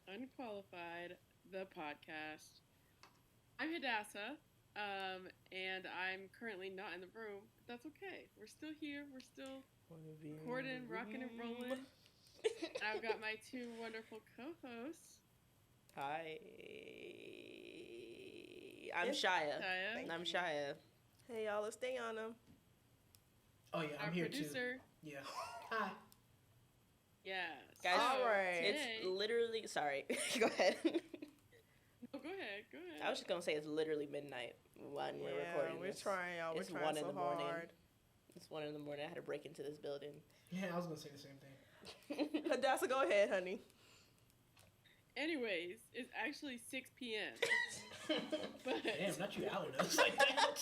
Unqualified, the podcast. I'm Hadassah, and I'm currently not in the room, but that's okay. We're still here. We're still recording, rocking, and rolling. And I've got my two wonderful co-hosts. Hi. I'm Shia. I'm Shia. Hey, y'all, let's stay on them. Oh, yeah, I'm Our here producer. too. Yeah. Hi. Yeah. Guys, all right. Today, it's literally... Sorry. Go ahead. No, go ahead. I was just going to say it's literally midnight when we're recording we're this. trying, y'all. It's we're trying 1 so in the morning. hard. It's 1 in the morning. I had to break into this building. Yeah, I was going to say the same thing. Hadassah, go ahead, honey. Anyways, it's actually 6 p.m. But Damn, not you outed us like that.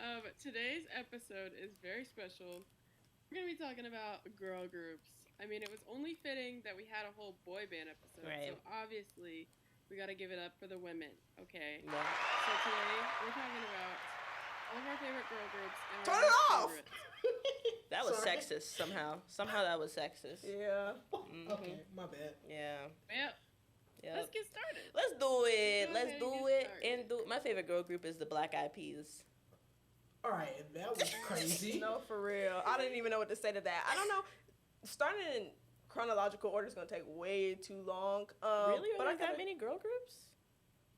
All right. Today's episode is very special. We're going to be talking about girl groups. I mean, it was only fitting that we had a whole boy band episode. Right. So obviously, we got to give it up for the women, okay? Yeah. So today, we're talking about all of our favorite girl groups and Turn our it off! favorites. That was Sorry. sexist somehow. Somehow that was sexist. Yeah. Mm-hmm. Okay, my bad. Yeah. Yep. Yep. Let's get started. Let's do it. Go Let's ahead do and it. get started. And do. My favorite girl group is the Black Eyed Peas. All right, that was crazy. No, for real. I didn't even know what to say to that. I don't know. Starting in chronological order is going to take way too long. Really? Are but there I that many girl groups?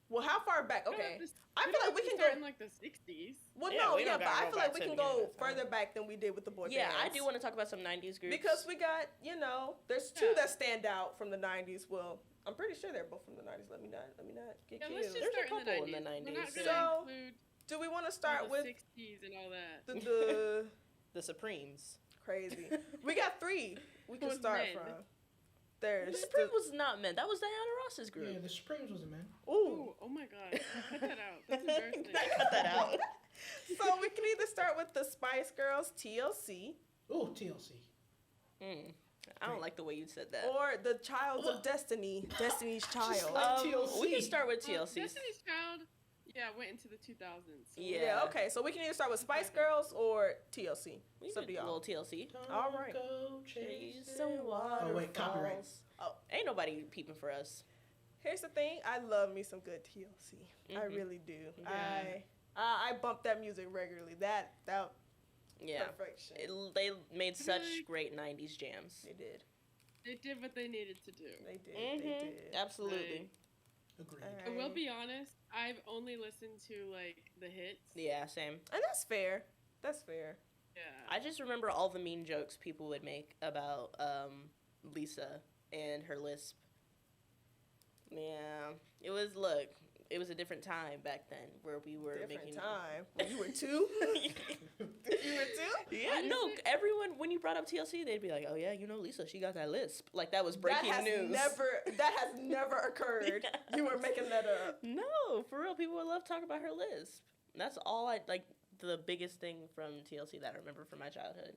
Well, how far back? Okay. I feel like we can start in go. like the 60s. Well, Yeah, no, we don't but gotta I go feel like back we to can the beginning go of time. further back than we did with the boy Yeah, I bands. do want to talk about some 90s groups. Because we got, there's two Yeah. that stand out from the 90s. Well, I'm pretty sure they're both from the 90s. Let me not get Yeah, killed. let's just There's a start in couple the in 90s. the We're 90s. not going So- to include Do we want to all start the with 60s and all that. the the Supremes. crazy? We got three we can Who's start men? from. The There's Supreme was not men. That was Diana Ross's group. Yeah, the Supremes was a man. ooh. Ooh, oh my god. Cut that out. That's embarrassing. Cut that out. So we can either start with the Spice Girls TLC Ooh, TLC. I don't like the way you said that. or the Childs of Destiny, Destiny's Child. like TLC. We can start with TLC. Destiny's Child, went into the 2000s. So Yeah. Okay, so we can either start with Spice Girls or TLC. We So can do do a y'all. little TLC. All right. Go chase Some it. waterfalls. Oh, wait, copyright. Oh, Ain't nobody peeping for us. here's the thing. I love me some good TLC. I Mhm. really do. Yeah. I bump that music regularly. That Yeah. perfection. They made such Really? great 90s jams. They did. They did what they needed to do. They did. Mhm. They did. Absolutely. Right. Agreed. All right. I will be honest, I've only listened to like the hits. Yeah, same. And that's fair. That's fair. Yeah. I just remember all the mean jokes people would make about Lisa and her lisp. Yeah. It was a different time back then where we were Different making time. When you were two? You were two? Yeah, no, everyone when you brought up TLC, they'd be like, "Oh yeah, Lisa, she got that lisp." Like that was breaking news. That has never occurred. Yeah. You were making that up. No, for real, people would love to talk about her lisp. That's all I like. The biggest thing from TLC that I remember from my childhood.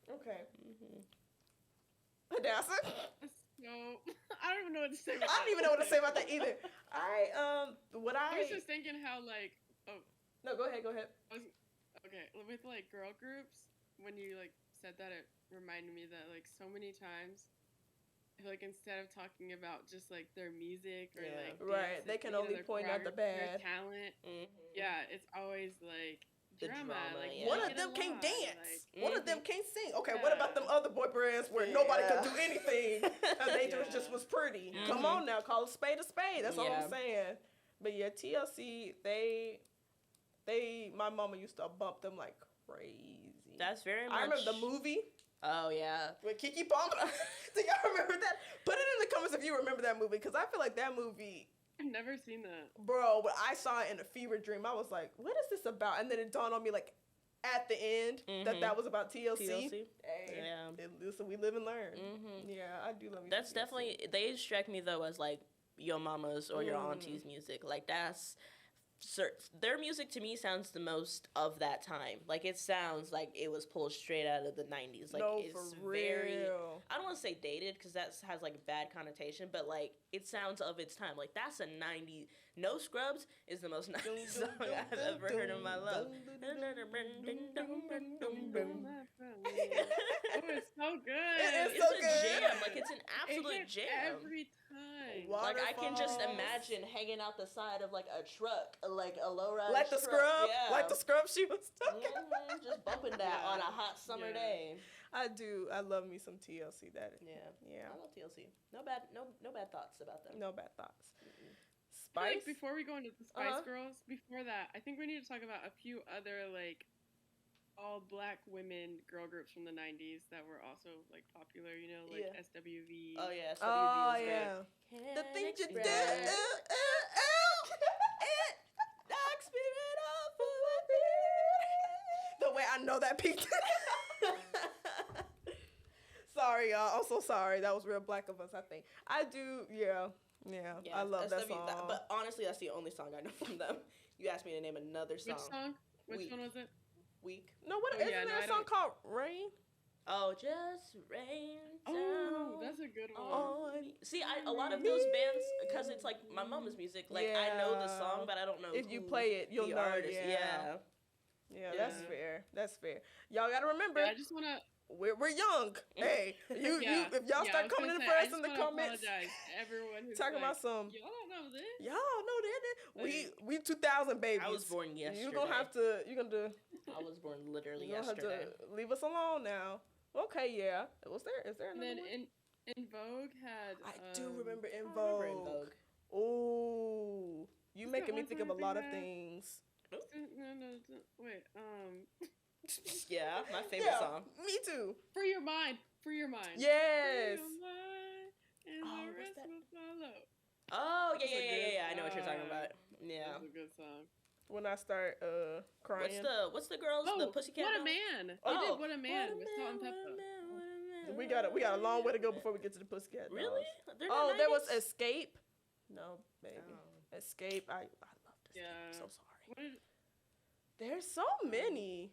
Okay. Mm-hmm. Hadassah? So I don't even know what to say. About I don't even know what to say about that either. I I was just thinking how like No, go ahead. okay, with like girl groups, when you like said that, it reminded me that like so many times, I feel like instead of talking about just like their music or Yeah. like Right, dance, they can their only point out the choreography, bad. their talent. Mm-hmm. Yeah, it's always like The drama. drama, Like, yeah. One make of it them can't alive, dance. like- One of them can't sing. Okay, what about them Yeah. other boy bands where nobody Yeah. could do anything and they Yeah. just was pretty? Mhm. Come on now, call a spade a spade. That's all Yeah. I'm saying. But yeah, TLC, my mama used to bump them like crazy. That's very much. I remember the movie Oh yeah. with Kiki Palmer. Do y'all remember that? Put it in the comments if you remember that movie, because I feel like that movie, I've never seen that. bro, when I saw it in a fever dream, I was like, what is this about? And then it dawned on me like at the end Mhm. that was about TLC. TLC. Hey, Yeah. listen, we live and learn. Mm-hmm. Yeah, I do love you. That's definitely. They strike me though as like your mama's or your Mm. auntie's music. Like that's. Their music to me sounds the most of that time. Like it sounds like it was pulled straight out of the 90s. Like No, it's for very real. I don't want to say dated because that has like a bad connotation, but like it sounds of its time. Like that's a 90s. No Scrubs is the most 90s song I've ever heard in my life. What was is so good. It is It's so a good. jam. Like it's an It absolute hits jam. every time. Like I can just Waterfalls. imagine hanging out the side of like a truck, like a low-rise Like the truck. scrub, Yeah. like the scrub she was talking about. Just bumping that Yeah. on a hot summer Yeah. day. I do. I love me some TLC. That Yeah. yeah. I love TLC. No bad thoughts about them. No bad thoughts. I Spice. think before we go into the Spice Uh-huh. Girls, before that, I think we need to talk about a few other like all black women girl groups from the 90s that were also like popular, you know, like Yeah. SWV. Oh yeah, SWV Oh was great. yeah. Can The things you did. express it knocks me right off of my feet. The way I know that peaked. Sorry, y'all. I'm so sorry. That was real black of us, I think. I do, yeah. I love that song. But honestly, that's the only song I know from them. You asked me to name another song. Which song? Which Weak. one was it? Week. No, what Oh, isn't yeah, no, there I a song don't- called Rain? Oh, just rain down. Oh, that's a good one. On See, a lot of those bands, because it's like my mama's music. Like I know the Yeah. song, but I don't know If you who play it, you'll the know. artist. Yeah. Yeah, that's Yeah. fair. That's fair. Y'all gotta remember, Yeah, I just wanna. we're young. Hey, you Yeah, if y'all yeah, I start was coming gonna in say, I for us just in the wanna comments, apologize to everyone who's talking like, about some. y'all don't know this. Y'all know that. We 2000 babies. I was born yesterday. You're gonna have to. You're gonna do. I was born literally You're gonna have yesterday. to leave us alone now. Okay, yeah. Is there And another then one? in Vogue had. I do remember In I remember In Vogue. Vogue. Ooh, you Is making that me one think of a song they lot of had? things. No, wait. Yeah, my favorite Yeah, song. me too. For Your Mind. For Your Mind. Yes. For Your Mind, and Oh, the what's rest that? will follow. Oh That's a good yeah. I know what you're talking song. about. Yeah. That's a good song. When I start crying. What's the girls? Oh, the Pussycat What a Dolls? Man. They Oh. did What a Man with Salt and Pepper. We got a long way to go before we get to the Pussycat Dolls. Really? They're Oh, not there was 90s? Escape. No, baby. Oh. Escape. I love Escape. Yeah. I'm so sorry. What did, There's so many.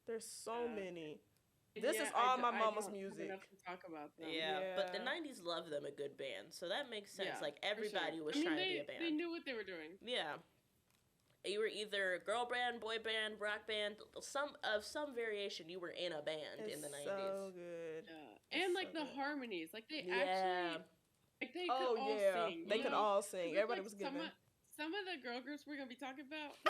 There's so Yeah. many. This is I all d- my I mama's don't have music. enough to talk about them. Yeah, but the Yeah. 90s love them a good band, so that makes sense. Yeah, Like for sure. everybody was I mean, trying they, to be a band. They knew what they were doing. Yeah. You were either girl band, boy band, rock band, some variation. You were in a band in the 90s. So good. Yeah. It's And like so the good. harmonies. Like they Yeah. actually like they Oh could all yeah, sing. they you could know? all 'Cause sing. it's Everybody like was giving. some of the girl groups we're gonna be talking about,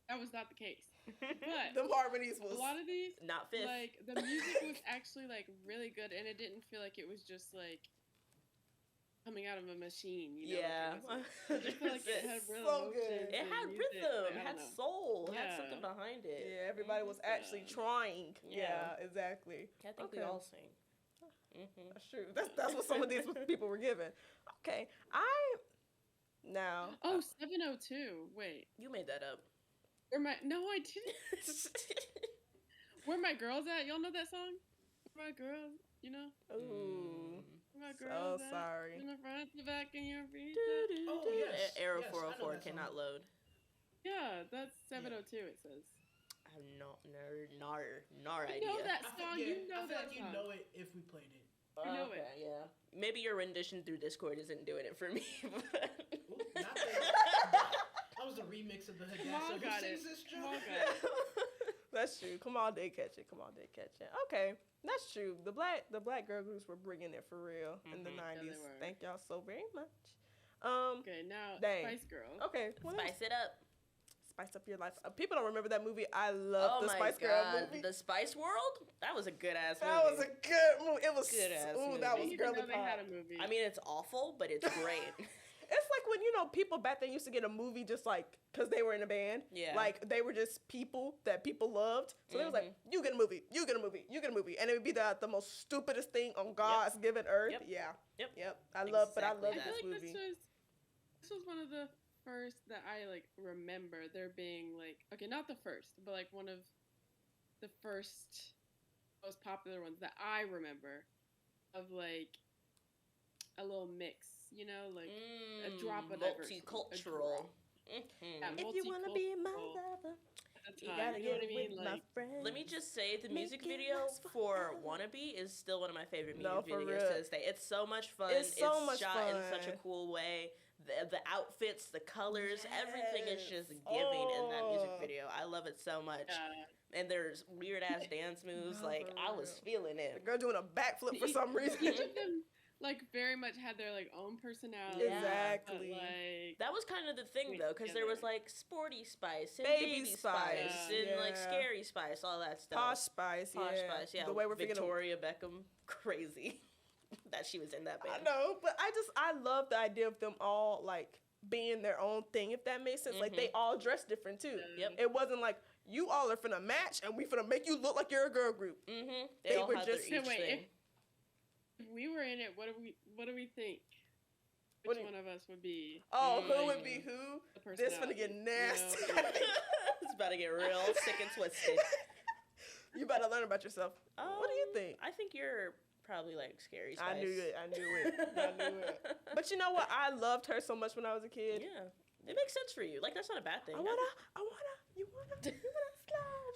that was not the case. But The harmonies a was. lot of these, Not fifth. like the music was actually like really good, and it didn't feel like it was just like coming out of a machine. You know? Yeah. Like, I just feel like it had real So emotions. good. It and had music, rhythm, like, I had don't know. soul, had Yeah. something behind it. Yeah, everybody was actually Yeah. trying. Yeah. Yeah, exactly. I think we Okay. all sing. Mm-hmm. That's true. That's what some of these people were given. Okay, now. Oh, 702. Wait. You made that up. No, I didn't. Where my girls at? Y'all know that song? Where my girls, you know? Ooh, Where my so girls at? sorry. In the front, the back, and your feet. Oh, yes. Arrow Yes, I know 404 that song. cannot load. Yeah, that's 702. It says. I have no You idea. know that I feel- song. yeah, You know I feel that like song. you know it if we played it. You know it. Okay, yeah. Maybe your rendition through Discord isn't doing it for me. Ooh, not that was the remix of the Kamal Hadassah. got Who it. sings this Kamal joke? got it. That's true. Come on, they catch it. Come on, they catch it. Okay, that's true. The black girl groups were bringing it for real in the Mhm. Yeah, they 90s. were. Thank y'all so very much. Okay, now Dang. Spice Girls. Okay, what else? Spice it up. Spice up your life. People don't remember that movie. I love the my Spice God. Girl movie. The Spice World? That was a good ass movie. That was a good movie. It was Good ass ooh, movie. that I was didn't even girly know they had pop. a movie. I mean, it's awful, but it's great. It's like when people back then used to get a movie just like because they were in a band. Yeah. Like they were just people that people loved. So they was like, you get a movie, you get a movie, you get a movie, and it would be the most stupidest thing on God's given earth. Yep. Yeah. Yep. I love Exactly I this feel like movie. this was one of the first that I like remember there being like not the first, but like one of the first most popular ones that I remember of like a little mix, you know, like a drop of diversity, a multicultural. drop. Yeah, If you wanna be my multicultural lover, at the you time, gotta you know get what I mean? with my Like, friends. Let me just say the Make music it video last for forever. Wannabe is still one of my favorite No, music for videos real. to this day. It's so much fun. It's so much shot in fun. such a cool way. the outfits, the colors, everything is just giving in that music video. I love it so much. And there's weird ass dance moves. No, Like, for I was real. feeling The it. girl doing a backflip for some reason. Each of them, like, very much had their, like, own personality. Yeah. Exactly. But, like, That was kind of the thing, Wait, though, because there was, together. like, Sporty Spice and Baby Baby Spice, Spice and, like, yeah. Scary Spice, all that stuff. Posh Spice, yeah. Posh Spice, yeah. The way we're forgetting. Victoria Beckham, crazy that she was in that band. I know, but I love the idea of them all like being their own thing, if that makes sense. Like they all dress different too. Yep. It wasn't like you all are finna match and we finna make you look like you're a girl group. Mm-hmm. They all were had just- their So each wait, thing. if we were in it, what do we think? What Which do you- one of us would be Oh, who Mm. would be who? the This finna personality? get nasty. You know? It's about to get real sick and twisted. You better learn about yourself. What do you think? I think you're probably like Scary Spice. I knew it. I knew it. But you know what? I loved her so much when I was a kid. Yeah, it makes sense for you. Like that's not a bad thing. You wanna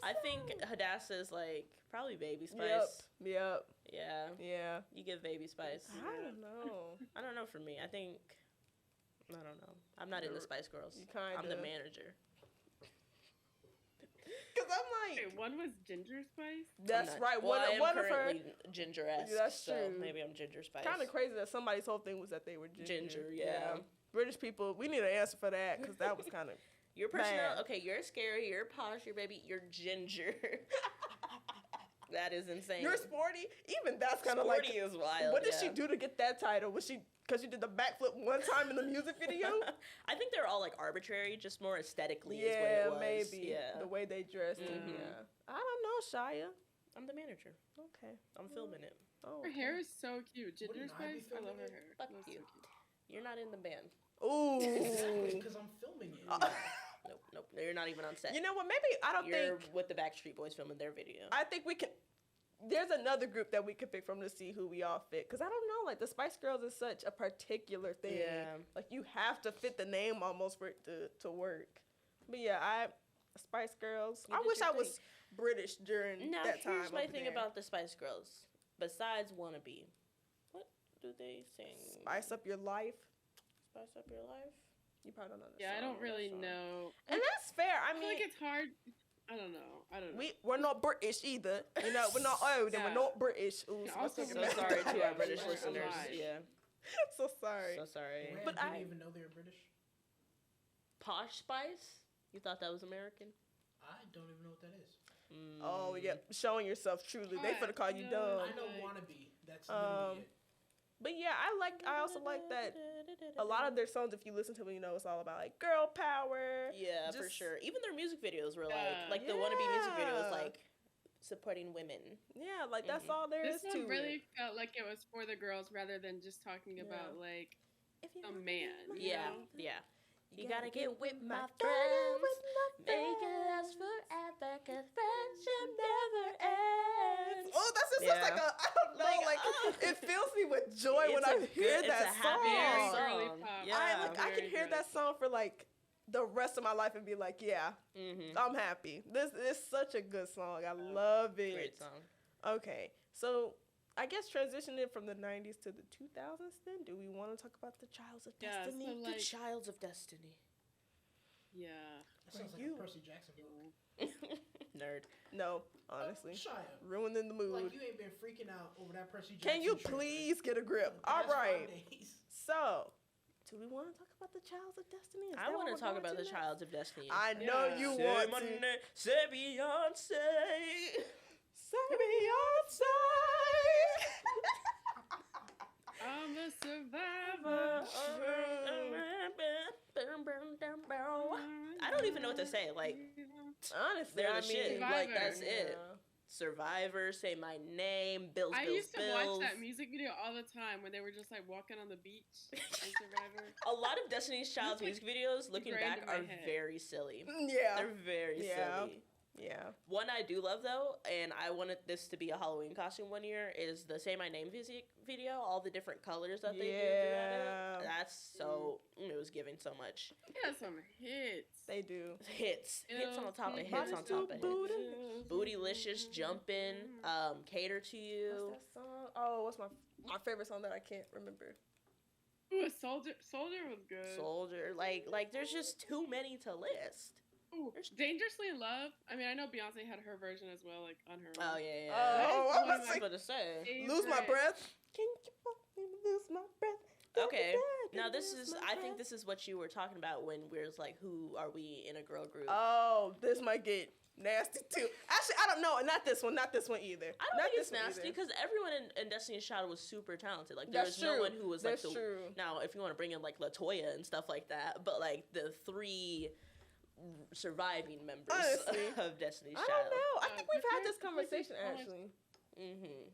I think slow. Hadassah is like probably Baby Spice. Yep. Yeah, you give Baby Spice. I don't know. I don't know. For me, I think I don't know. I'm not into Spice Girls. You kinda. I'm the manager. Cause I'm like, Wait, one was Ginger Spice. that's I'm not- right. Well, I am One of her. currently ginger-esque. Yeah, that's so true. maybe I'm Ginger Spice. Kind of crazy that somebody's whole thing was that they were ginger. Ginger, yeah. British people, we need an answer for that because that was kind of. Your personality. Bad. Okay, you're scary. You're posh. You're baby. You're ginger. That is insane. You're sporty. Even that's kind of like. Sporty is wild. What did yeah. she do to get that title? Was she because she did the backflip one time in the music video? I think they're all like arbitrary, just more aesthetically. is what Yeah, it was. maybe. Yeah. The way they dressed. And, Mhm. yeah. I don't know, Shia. I'm the manager. Okay. I'm filming it. Oh. Her okay. hair is so cute. Wouldn't Ginger I be Spice. I love her filming hair. Fuck That's you. so cute. You're not in the band. Ooh. Exactly, because I'm filming it. Nope. You're not even on set. You know what? Maybe I don't You're think. with the Backstreet Boys filming their video. I think we can. There's another group that we could pick from to see who we all fit. Because I don't know, like the Spice Girls is such a particular thing. Yeah. Like you have to fit the name almost for it to work. But yeah, Spice Girls. You I did wish your I thing. was British during Now that time. here's my over thing there. about the Spice Girls. Besides Wannabe, what do they sing? Spice Up Your Life. Spice Up Your Life. You probably don't know the Yeah, I song. don't really song. know. And that's fair. I I feel mean, like it's hard. I don't know. we're not British either. You know, we're not old and we're Yeah. not British. Ooh, And so also much So talking about sorry that. to our British Right. listeners. Alive. Yeah. So sorry. So sorry. Rand But didn't I- even know they were British. Posh Spice? You thought that was American? I don't even know what that is. Oh yeah, showing yourself truly. They finna call you Yeah. dumb. I know Like- wannabe. That's literally it. But yeah, I also like that a lot of their songs, if you listen to them, you know it's all about like girl power. Yeah, for just- sure. Even their music videos were Yeah. like the Wannabe music video was Yeah. like supporting women. Yeah, like that's Mhm. all there is This to one really it. felt like it was for the girls rather than just talking about like If you a wanna man. be You Yeah, know? yeah. You gotta get with my Gotta get with friends. my Make it last forever, 'cause friendship never ends. Oh, that's just Yeah. like a I don't know, like it fills me with joy when It's I a hear good- it's that a song. happy Very song. girly pop. Yeah. I can Very hear girly that song for like the rest of my life and be like, yeah, Mm-hmm. I'm happy. This is such a good song. I love it. Great song. Okay, so I guess transitioning from the 90s to the 2000s then, do we want to talk about the Childs of Yeah, so, Destiny? like- The Childs of Destiny. Yeah. That sounds like you. a Percy Jackson book. Nerd. No, honestly. Shia, Ruining the mood. like you ain't been freaking out over that Percy Jackson. Can you trailer please get a for grip? the All past 5 right. days. So, do we want to talk about the Childs of Destiny? Is I that want what to we're talk going about the next? Childs of Destiny. I know Yeah. you Say want my to. name, say Beyonce. Say Beyonce. I'm a survivor. I don't even know what to say. Like Honestly, they're I the mean, shit. Like that's yeah. it. Survivor, Say My Name, Bills, I Bills, used to Bills. watch that music video all the time when they were just like walking on the beach in Survivor. A lot of Destiny's Child's It's, like, music videos, looking ingrained back, in are my head. very silly. Yeah. They're very Yeah. silly. Yeah. One I do love though, and I wanted this to be a Halloween costume one year, is the Say My Name music video. All the different colors that they do throughout Yeah. it. That's so. It was giving so much Yeah, some hits. They do. hits on top of hits on top of hits. Booty. Bootylicious, Jumpin', Cater to You. What's that song? Oh, what's my favorite song that I can't remember? Ooh, a soldier. Soldier was good. Soldier. Like there's just too many to list. Ooh, Dangerously in Love. I mean, I know Beyonce had her version as well, like on her own. Oh yeah. Oh, That is I one was of like, my What to say? lose my favorite- breath. Can you help me lose my breath? Okay. Now this is. I think this is what you were talking about when we was like, who are we in a girl group? Oh, this might get nasty too. Actually, I don't know. Not this one. Not this one either. I don't Not think it's this one nasty either. because everyone in Destiny's Child was super talented. Like there That's was no true. one who was like That's true. Now, if you want to bring in like Latoya and stuff like that, but like the three surviving members Honestly, of Destiny's I Child. don't know. I think we've had this Because conversation there's so much- actually. Mm-hmm.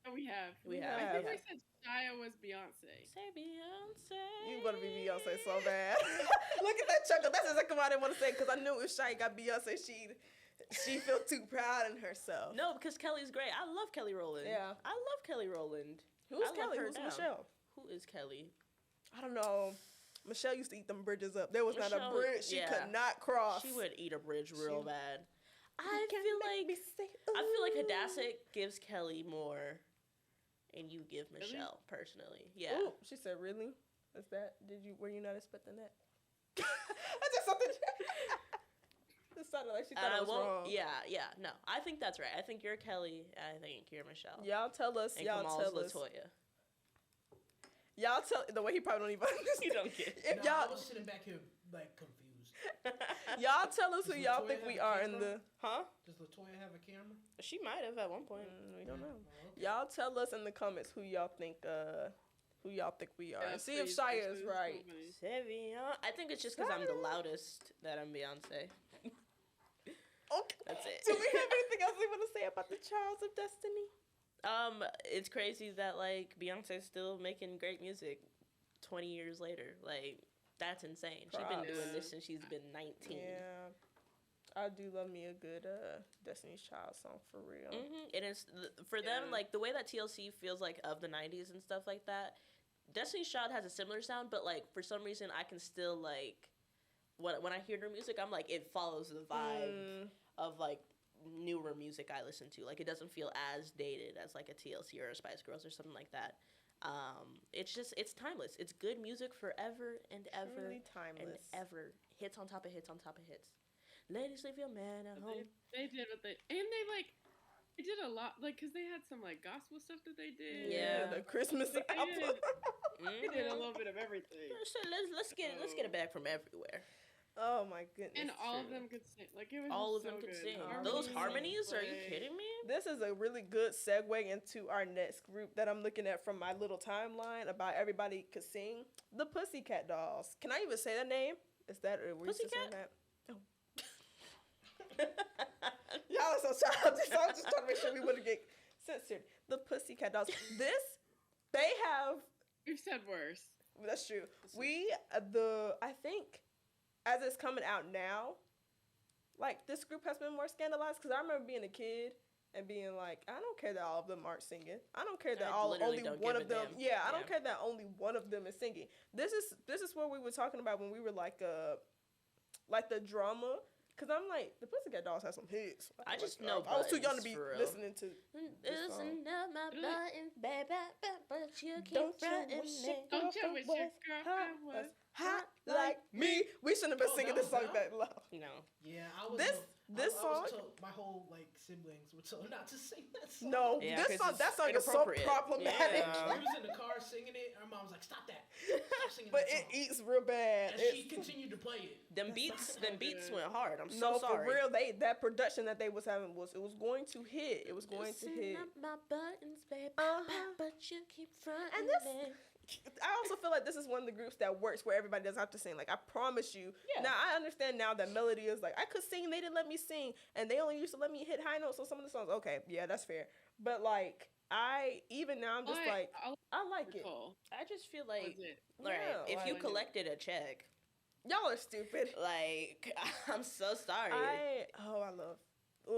Oh, we have. We have. I think we said Shia was Beyonce. Say Beyonce. You want to be Beyonce so bad. Look at that chuckle. That's exactly what I didn't want to say because I knew if Shia got Beyonce, she feel too proud in herself. No, because Kelly's great. I love Kelly Rowland. Yeah. I love Kelly Rowland. Who's I love Kelly? her Who's now. Michelle? Who is Kelly? I don't know. Michelle used to eat them bridges up. There was not a Michelle, bridge she yeah. could not cross. She would eat a bridge real She- bad. You I can't feel make like me say, I feel like ooh. Hadassah gives Kelly more, and you give Really? Michelle personally. Yeah. Ooh, she said, "Really? Is that? Were you not expecting that?" That's just something. It sounded like she thought I was wrong. Yeah. No, I think that's right. I think you're Kelly. I think you're Michelle. Y'all tell us. And Y'all Kamal's tell us. Latoya. Y'all tell the way he probably don't even understand. You don't get it. If I y'all was sitting back here like confused. y'all tell us who Does y'all Latoya think have we a are in camera? the. Huh? Does Latoya have a camera? She might have at one point. We don't know. Oh, okay. Y'all tell us in the comments who y'all think we are, Yeah, and see if please, Shia actually, is there's right. so many. Savion. I think it's just because I'm the loudest that I'm Beyonce. Okay. That's it. Do we have anything else we want to say about the Childs of Destiny? It's crazy that like Beyonce's still making great music 20 years later. Like that's insane. She's been Props. doing this since she's been 19. Yeah, I do love me a good Destiny's Child song for real. And it's for them Yeah. like the way that TLC feels like of the 90s and stuff like that. Destiny's Child has a similar sound, but like for some reason I can still like when I hear their music, I'm like it follows the vibe of like newer music I listen to. Like it doesn't feel as dated as like a TLC or a Spice Girls or something like that. It's timeless. It's good music forever and ever Truly and timeless. ever. Hits on top of hits on top of hits. Ladies, leave your man at home. They did what they they did a lot because they had some like gospel stuff that they did. Yeah. The Christmas Like, they album. They did a little bit of everything. So let's get it back from everywhere. Oh my goodness. And all of true. them could sing. Like it was All of just them so could good. sing. Those harmonies? Are you like- kidding me? This is a really good segue into our next group that I'm looking at from my little timeline about everybody could sing. The Pussycat Dolls. Can I even say that name? Is that were you just saying Pussycat? that? Y'all are so childish. So I'm just trying to make sure we wouldn't get censored. The Pussycat Dolls. They have. We've said worse. That's true. I think, as it's coming out now, like this group has been more scandalized because I remember being a kid and being like, I don't care that all of them aren't singing. I don't care that I literally only don't one give of a them. damn. Yeah, I don't Yeah. care that only one of them is singing. This is what we were talking about when we were like the drama. Cause I'm like the Pussycat Dolls have some hits. I just Like, know I was too young to buttons, be for real. listening to. Loosen up my Really? buttons, baby, but you keep Don't you frontin' wish me. it Don't you girl wish was your girl hot was hot like me? We shouldn't have been Oh, singing that this was song that? that loud. No. Yeah, I was. This I song. was told, my whole like siblings were told not to sing that song. No, Yeah, this 'cause song. That it's song is so inappropriate. problematic. Yeah. We was in the car singing it. Our mom was like, "Stop that! Stop singing But that it song." eats real bad. And she It's, continued to play it. Them beats good. went hard. I'm no, so sorry. for real. That production that they was having was going to hit. It was going to Loosen hit. up my buttons, baby, Uh-huh. but you keep frontin' And this- me. I also feel like this is one of the groups that works where everybody doesn't have to sing. Like I promise you. Yeah. Now I understand now that Melody is like I could sing. They didn't let me sing, and they only used to let me hit high notes on some of the songs. Okay, yeah, that's fair. But like even now I'm just like I like it. Nicole, I just feel was like, it? alright, Yeah, if you like- collected a check, Y'all are stupid. like, I'm so sorry.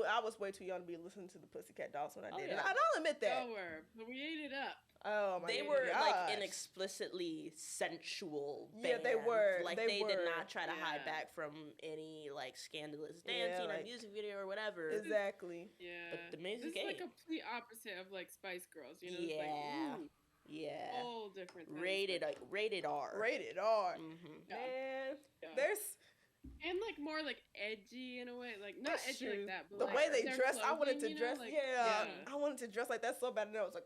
I was way too young to be listening to the Pussycat Dolls when I Oh, did yeah. it. And I'll admit that. Y'all were, but we ate it up. Oh my They gosh. were like an explicitly sensual band. Yeah, they were. Like They they did were. not try to hide Yeah. back from any like scandalous Yeah, dancing or like- music video or whatever. Exactly. Yeah. But the music This is like ain't. complete opposite of like Spice Girls. You know, Yeah. it's like, ooh, Yeah. Whole different thing. Rated R. Rated R. Mm-hmm. Yeah. Man, Yeah. there's And like more like edgy in a way, like not That's edgy true. like that, but The like way they their dress, I wanted to clothing, dress. like, I wanted to dress like that so bad, and I was like,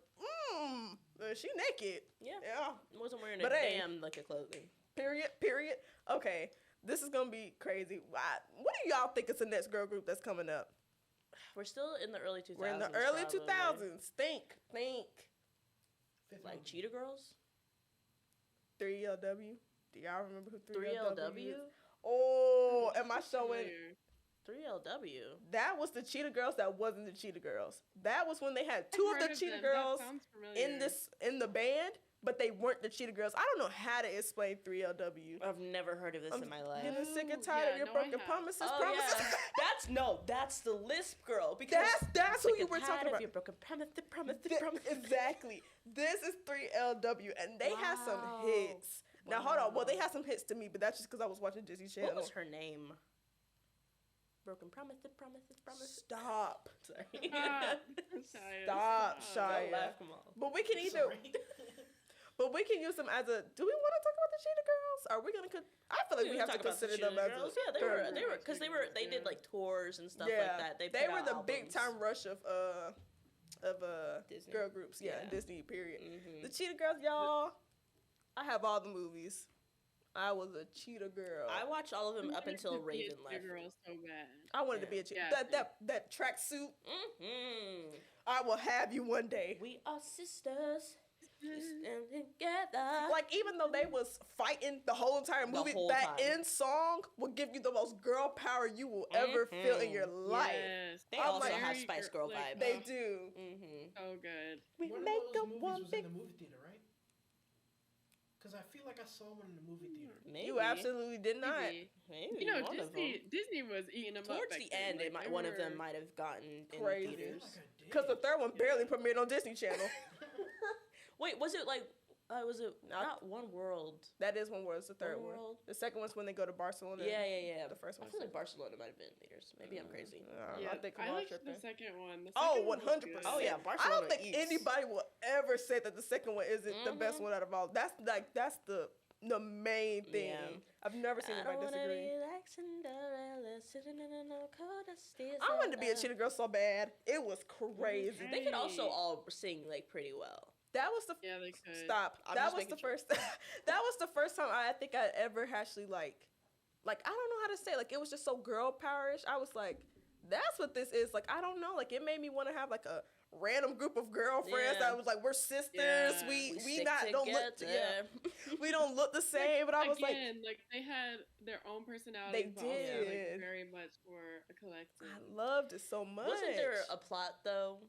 she naked. Yeah. Yeah. Wasn't wearing But a hey. damn like a clothing. Period. Okay, this is gonna be crazy. What do y'all think is the next girl group that's coming up? We're still in the early 2000s. We're in the early probably. 2000s. Think. Fifth Like one. Cheetah Girls? 3LW. Do y'all remember who 3LW 3LW? is? Oh, am I showing? familiar. 3LW. That was the Cheetah Girls. That wasn't the Cheetah Girls. That was when they had two I've of the heard of Cheetah them. Girls That sounds familiar. in the band, but they weren't the Cheetah Girls. I don't know how to explain 3LW. I've never heard of this in my life. Getting sick and Oh, tired of yeah, your no, I broken have. promises. Oh, promises. yeah. That's the Lisp girl. Because That's who sick you and were tired talking of about. your broken promise. Exactly. This is 3LW, and they had some Wow. hits. Now hold on. Well, they Wow. had some hits to me, but that's just because I was watching Disney Channel. What was her name? Broken promise. Stop. Sorry. Stop. Stop, Don't Shia. laugh, Kamal. But we can either. Sorry. But we can use them as a. Do we want to talk about the Cheetah Girls? Are we gonna? I feel like we have to talk about the consider them Cheetah as Girls. a. Yeah, third they group. were because they did like tours and stuff Yeah, like that. They were put the out big albums. time rush of Disney. girl groups. Yeah, Yeah. Disney. Period. Mhm. The Cheetah Girls, y'all. I have all the movies. I was a Cheetah Girl. I watched all of them up until Raven left. left. Girl so bad. I wanted to Yeah. be a Cheetah. Yeah, That tracksuit. Mm-hmm. I will have you one day. We are sisters. We stand together. Like, even though they was fighting the whole entire The movie, whole that time. end song will give you the most girl power you will ever feel in your life. Yes. They I'm also like, have Spice Girl vibes. They do. Mm-hmm. So good. We One make of those up movies one was big. in the movie theater, right? Because I feel like I saw one in the movie theater. Maybe. You absolutely did not. Maybe. Maybe You know, one of them. Disney was eating them up. Towards back the then. end, Like, they one of them were- might have gotten Crazy. in theaters. I feel like I did. Because the third one barely premiered on Disney Channel. Wait, was it like? Was it Not- not One World? That is one word. It's the third One one. World? The second one's when they go to Barcelona. Yeah. The first I one. feel like Barcelona might have been in theaters. Maybe I'm crazy. Yeah, I think I I'm liked tripping. the second one. The Oh, second one was 100%. good. Oh, yeah, I Barcelona don't think eats. anybody will ever say that the second one isn't the best Mhm. one out of all. That's the main thing. Yeah. I've never seen I anybody don't wanna disagree. be like Cinderella sitting in a cold dusty I wanted to be a cellar. Cheetah Girl so bad. It was crazy. They could also Right. all sing like pretty well. That was the Yeah, they could. stop. I'm That just was the making sure. first. That was the first time I think I ever actually like I don't know how to say it. Like it was just so girl powerish. I was like, that's what this is. Like I don't know. Like it made me want to have like a random group of girlfriends Yeah. that was like we're sisters. Yeah. We stick not don't look together. we don't look the same. But I was like, Again, like they had their own personalities. but also, did. like, very much were a collective. I loved it so much. Wasn't there a plot though?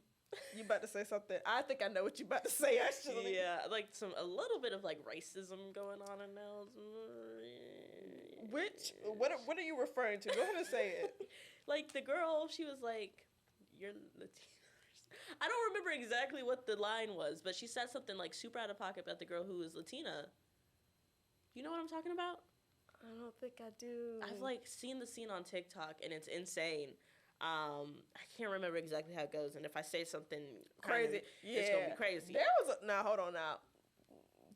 You about to say something? I think I know what you about to say. Actually, Yeah, like a little bit of like racism going on in those. Which what are you referring to? Go ahead and say it. Like the girl, she was like, "You're Latina." I don't remember exactly what the line was, but she said something like super out of pocket about the girl who is Latina. You know what I'm talking about? I don't think I do. I've like seen the scene on TikTok and it's insane. I can't remember exactly how it goes, and if I say something crazy. Yeah, it's gonna be crazy. There was now. Hold on now.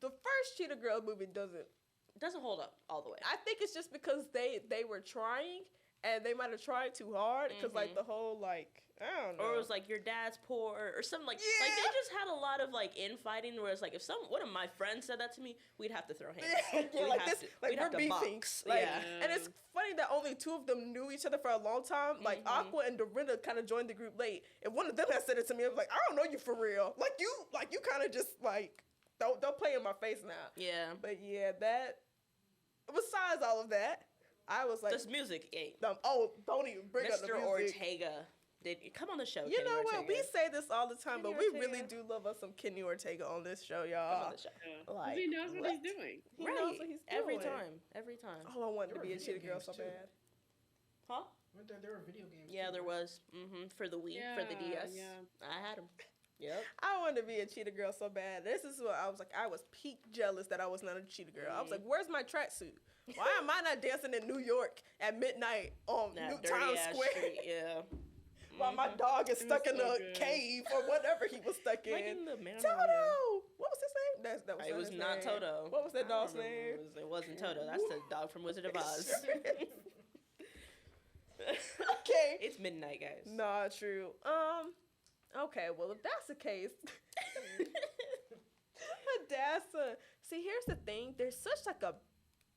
The first Cheetah Girl movie doesn't. It doesn't hold up all the way. I think it's just because they were trying and they might have tried too hard because like Mhm. the whole like I don't know. Or it was like your dad's poor, or something like they Yeah. just had a lot of like infighting. Where it's like if one of my friends said that to me, we'd have to throw hands. yeah, We'd like have this, to- like we'd we're have to beefing. box. Like, Yeah. and it's funny that only two of them knew each other for a long time. Like Mhm. Aqua and Dorinda kind of joined the group late, and one of them had said it to me. I was like, I don't know you for real. Like you kind of just like don't play in my face now. Yeah. But yeah, that. Besides all of that, I was like, This music, don't even bring up the Mr. music. Ortega did come on the show. You Kenny know what? Ortega. We say this all the time, Kenny but we Ortega. really do love us some Kenny Ortega on this show, Come y'all. on the show. Yeah. 'Cause Like, he knows what what? he's doing. He Right. knows what he's Every doing. time. Every time. Oh, I wanted to There be a were Cheetah video Girl so games, too. bad. Huh? Weren't there were video games? Yeah, too, there right? was. For the Wii, for the Yeah, DS. yeah. I had them. Yep. I wanted to be a Cheetah Girl so bad. This is what I was like. I was peak jealous that I was not a Cheetah Girl. I was like, where's my tracksuit? Why am I not dancing in New York at midnight on That New dirty Times ass Square? street, yeah. While my Mhm. dog is It stuck was in so a good. cave or whatever he was stuck Like in. in the man. Toto! What was his That was It was his not name. Toto. What was that I dog's don't remember. name? It wasn't Toto. That's the dog from Wizard of Oz. Okay. It's midnight, guys. Nah, true. Okay, well, if that's the case, Hadassah. See, here's the thing. There's such like a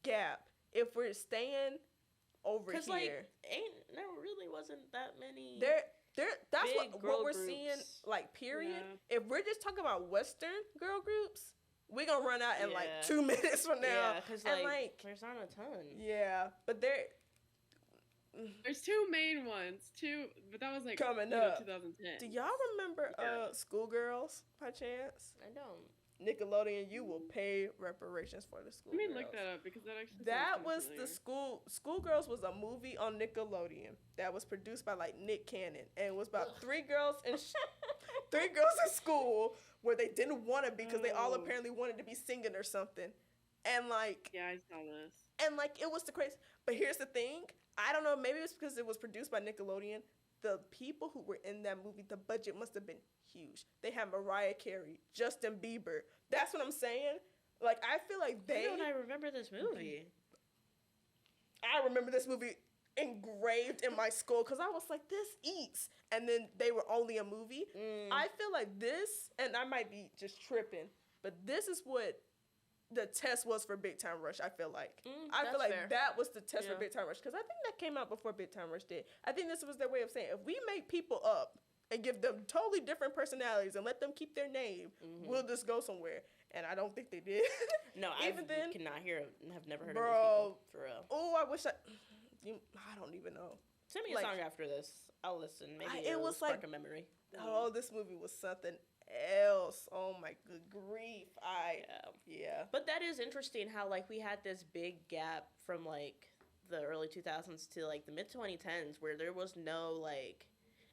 gap if we're staying over here. Because like, there really wasn't that many. That's big what girl we're groups. seeing. Like, period. Yeah. If we're just talking about Western girl groups, we're gonna run out in like Yeah. 2 minutes from now. Yeah, because And, like, there's not a ton. yeah, but they're There's two main ones. But that was like Coming up. 2010. Do y'all remember Schoolgirls by chance? I don't. Nickelodeon, you will pay reparations for the Let me Schoolgirls. look that up because that actually. That sounds was familiar. the Schoolgirls was a movie on Nickelodeon that was produced by like Nick Cannon, and it was about three girls in school where they didn't want to be because they all Oh. apparently wanted to be singing or something, and like Yeah, I saw this. it was the crazy. But here's the thing, I don't know, maybe it's because it was produced by Nickelodeon. The people who were in that movie, the budget must have been huge. They had Mariah Carey, Justin Bieber. That's what I'm saying. Like, I feel like Why don't I remember this movie? I remember this movie engraved in my skull because I was like, this eats. And then they were only a movie. I feel like this, and I might be just tripping, but this is what the test was for Big Time Rush, I feel like. I feel that's like fair. that was the test Yeah. for Big Time Rush because I think that came out before Big Time Rush did. I think this was their way of saying, if we make people up and give them totally different personalities and let them keep their name, we'll just go somewhere. And I don't think they did. No, I Even then, cannot have never heard bro, of these people, for real. oh, I wish I don't even know. Send me a like- song after this. I'll listen. Maybe it it'll was spark like- a memory. Oh, this movie was something else. Oh my good grief. Yeah. But that is interesting how, like, we had this big gap from, like, the early 2000s to, like, the mid-2010s where there was no, like,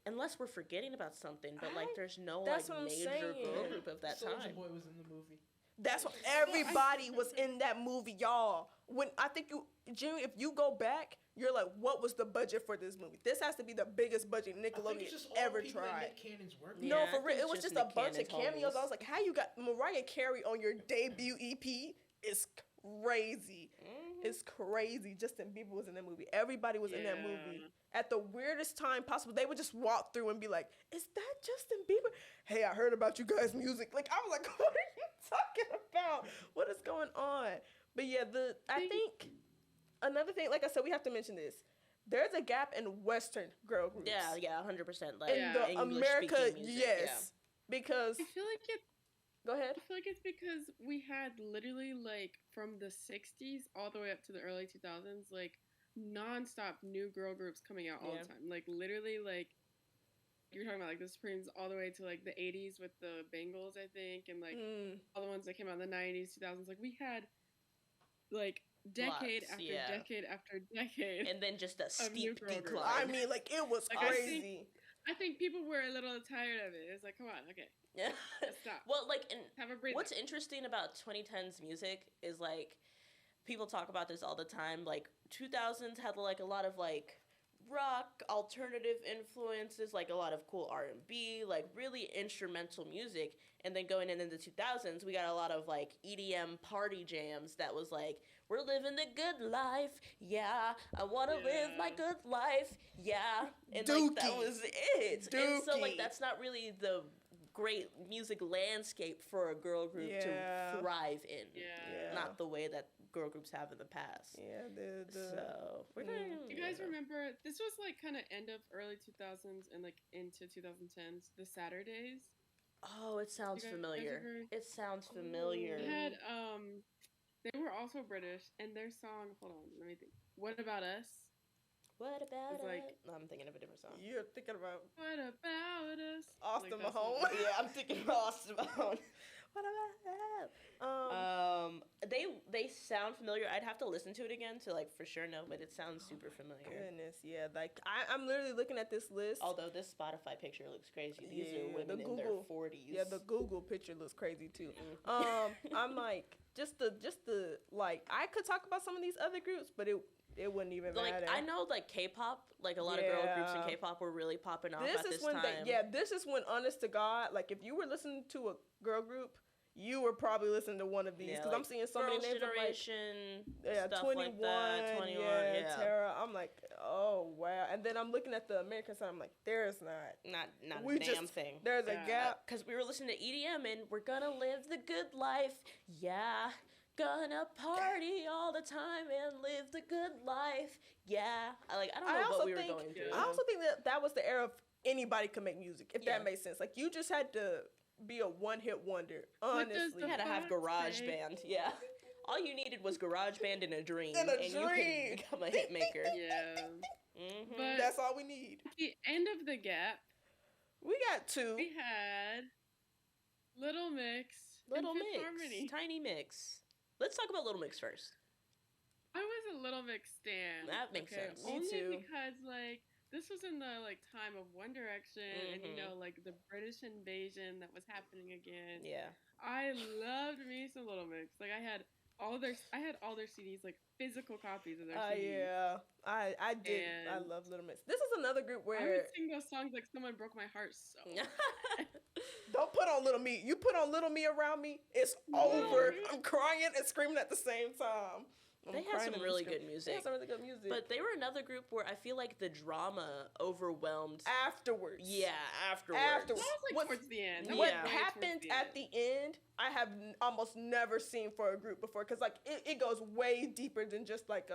unless we're forgetting about something, but, like, there's no, That's like, what I'm major saying. girl group of that Soulja time. Boy was in the movie. That's what everybody was in that movie, y'all. When I think Jimmy, if you go back, you're like, what was the budget for this movie? This has to be the biggest budget I think Nickelodeon it's just all ever people that tried. Nick Cannon's working. Yeah, No, I for real, think it was just just a Nick bunch of Cannon's cameos. homies. I was like, how you got Mariah Carey on your debut EP is crazy. It's crazy. Justin Bieber was in that movie. Everybody was in that movie. At the weirdest time possible, they would just walk through and be like, is that Justin Bieber? Hey, I heard about you guys' music. Like, I was like, what are you talking about? What is going on? But yeah, I think another thing, like I said, we have to mention this. There's a gap in Western girl groups. Yeah, 100%. Like, In the America, English-speaking music, yes. Because, I feel like it. go ahead. I feel like it's because we had literally like from the 60s all the way up to the early 2000s, like nonstop new girl groups coming out all Yeah. the time. Like literally, like you're talking about like the Supremes all the way to like the 80s with the Bengals, I think, and like all the ones that came out in the 90s, 2000s. Like we had like decade Lots, after yeah. decade after decade. And then just a new steep girl groups. decline. I mean, like, it was Like, I crazy. I think people were a little tired of it. It's like, come on, okay, yeah. stop. Well, like, and Have a breather. what's interesting about 2010s music is, like, people talk about this all the time. Like, 2000s had, like, a lot of, like, rock, alternative influences, like, a lot of cool R&B, like, really instrumental music. And then going into the 2000s, we got a lot of, like, EDM party jams that was, like, we're living the good life, yeah. I want to live my good life, yeah. And, like, that Dookie. was it. And so, like, Dookie. that's not really the great music landscape for a girl group Yeah. to thrive in. Yeah. Not the way that girl groups have in the past. Yeah, So we're You guys remember this was like kind of end of early 2000s and like into 2010s, the Saturdays. Oh, it sounds You guys familiar. ever- It sounds familiar. They had they were also British and their song, hold on, let me think. What About Us? What about It's like- it? No, I'm thinking of a different song. You're thinking about What about us? Austin Like, that's Mahone. what- Yeah, I'm thinking of Austin Mahone. What about that? They sound familiar. I'd have to listen to it again to like for sure know, but it sounds super familiar. Goodness, yeah. Like I'm literally looking at this list. Although this Spotify picture looks crazy. These Yeah, are women the in their Google- 40s. Yeah, the Google picture looks crazy too. Mm. I'm like just the like I could talk about some of these other groups, but it wouldn't even like matter. I know like K-pop, like a lot of girl groups in Yeah. K-pop were really popping off This at is this when time. this is when honest to God, like if you were listening to a girl group, you were probably listening to one of these because I'm seeing so many names Generation, of like 21, like that, 21, Tara. I'm like, oh wow, and then I'm looking at the American side. I'm like, there's not a damn thing. There's a gap because we were listening to EDM and we're gonna live the good life, yeah. Gonna party all the time and live the good life. Yeah. I don't know what we were going through. I also think that was the era of anybody could make music, if that makes sense. Like, you just had to be a one-hit wonder, honestly. You had to have GarageBand. Yeah. All you needed was GarageBand and a dream. And you could become a hit maker. Yeah. Mm-hmm. But that's all we need. At the end of the gap, we got two. We had Little Mix. Little and Mix. Harmony. Tiny Mix. Let's talk about Little Mix first. I was a Little Mix stan. That makes sense. Only Me too. because, like, this was in the, like, time of One Direction and, you know, like, the British invasion that was happening again. Yeah. I loved me some Little Mix. Like, I had all their CDs, like, physical copies of their CDs. Yeah. I did. And I love Little Mix. This is another group where I would sing those songs like someone broke my heart so Don't put on Little Me. You put on Little Me around me, it's over. I'm crying and screaming at the same time. They had some really good music. They had some really good music. But they were another group where I feel like the drama overwhelmed. Afterwards. Yeah, afterwards. That was like towards the end. What happened at the end, I have almost never seen for a group before. Because, like, it goes way deeper than just, like,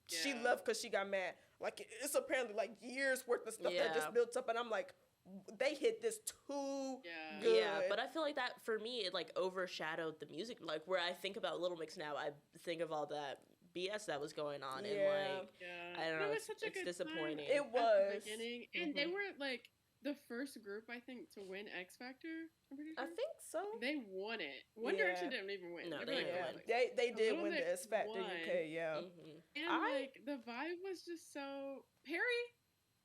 she left because she got mad. Like, it's apparently, like, years worth of stuff that just built up. And I'm like, they hit this too good. Yeah, but I feel like that, for me, it, like, overshadowed the music. Like, where I think about Little Mix now, I think of all that BS that was going on. And, like, I don't know, it was such a good disappointing. Time it was. At the beginning. And they were, like, the first group, I think, to win X Factor. I'm pretty sure. I think so. They won it. One Direction didn't even win. No, they didn't win. They did win the X Factor UK, And, like, the vibe was just so... Perry,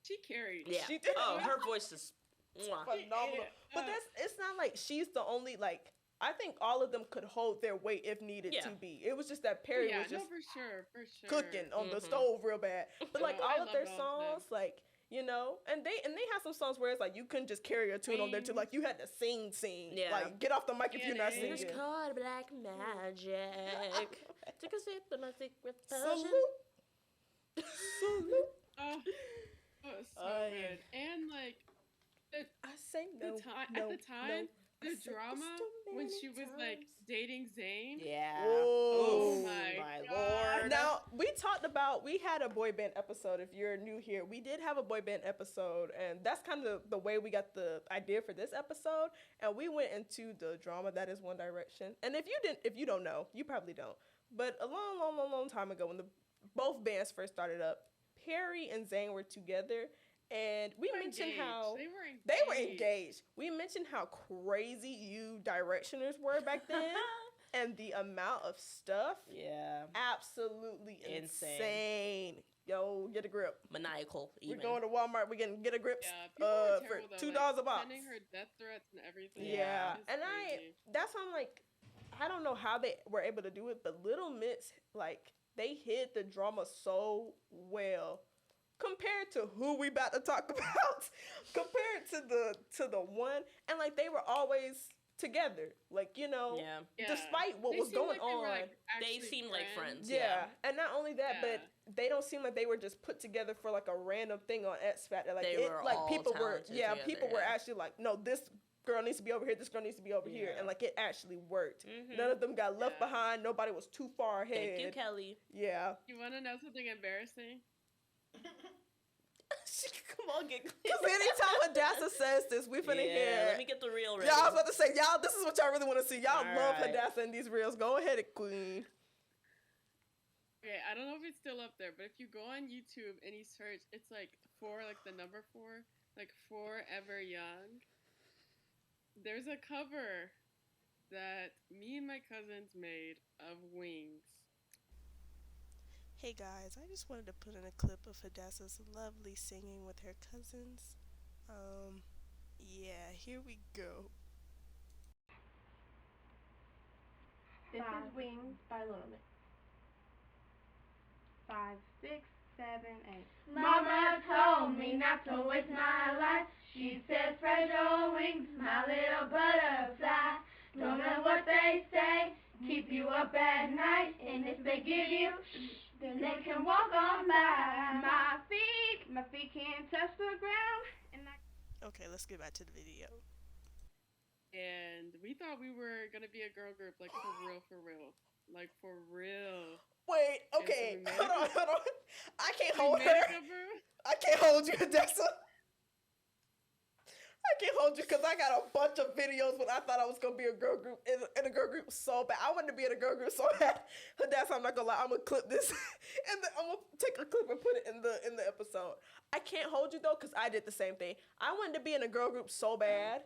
she carried. Yeah. She did. Oh, her voice is... phenomenal. But it's not like she's the only, like, I think all of them could hold their weight if needed to be. It was just that Perry was just for sure. cooking on the stove real bad. But like all of their songs, like, you know, and they have some songs where it's like you couldn't just carry a tune on there too. Like, you had to sing. Yeah. Like, get off the mic if you're not singing. It's called black magic. Take a sip of my secret potion. Salute. Salute. Oh, so good. And like, I say no. At the time, the drama when she was like dating Zayn. Yeah. Oh my Lord. Now, we had a boy band episode. If you're new here, we did have a boy band episode, and that's kind of the way we got the idea for this episode. And we went into the drama that is One Direction. And if you don't know, you probably don't. But a long time ago, when both bands first started up, Perry and Zayn were together. And we mentioned how they were engaged. We mentioned how crazy you Directioners were back then, and the amount of stuff. Yeah, absolutely insane. Yo, get a grip. Maniacal. Even. We're going to Walmart. We're gonna get a grip. For $2 a box. Sending her death threats and everything. Yeah, and that's on like, I don't know how they were able to do it, but Little Mix, like, they hid the drama so well. Compared to who we about to talk about, compared to the one, and like they were always together, like, you know, despite what was going on, they seemed like friends. Yeah, and not only that, but they don't seem like they were just put together for like a random thing on X Factor. Like people were actually like, no, this girl needs to be over here. This girl needs to be over here, and like it actually worked. None of them got left behind. Nobody was too far ahead. Thank you, Kelly. Yeah. You want to know something embarrassing? Come on, get clear. Because anytime Hadassah says this, we finna hear. Let me get the reel ready. Y'all, I was about to say, y'all, this is what y'all really want to see. Y'all love Hadassah in these reels. Go ahead, queen. Okay, I don't know if it's still up there, but if you go on YouTube and you search, it's like the number 4, like Forever Young. There's a cover that me and my cousins made of Wings. Hey guys, I just wanted to put in a clip of Hadassah's lovely singing with her cousins. Yeah, here we go. This is Wings by Little Mix. 5, 6, 7, 8. Mama told me not to waste my life. She said, spread your wings, my little butterfly. Don't know what they say, keep you up at night, and if they give you, then they can walk on by. My feet can't touch the ground, and Okay, let's get back to the video. And we thought we were gonna be a girl group, like for real, like for real. Wait, so okay, we made hold it- on. I can't We hold made her. a cover. I can't hold you, Odessa. I can't hold you because I got a bunch of videos when I thought I was gonna be a girl group in a girl group so bad. I wanted to be in a girl group so bad. Odessa, I'm not gonna lie. I'm gonna clip this and I'm gonna take a clip and put it in the episode. I can't hold you though because I did the same thing. I wanted to be in a girl group so bad.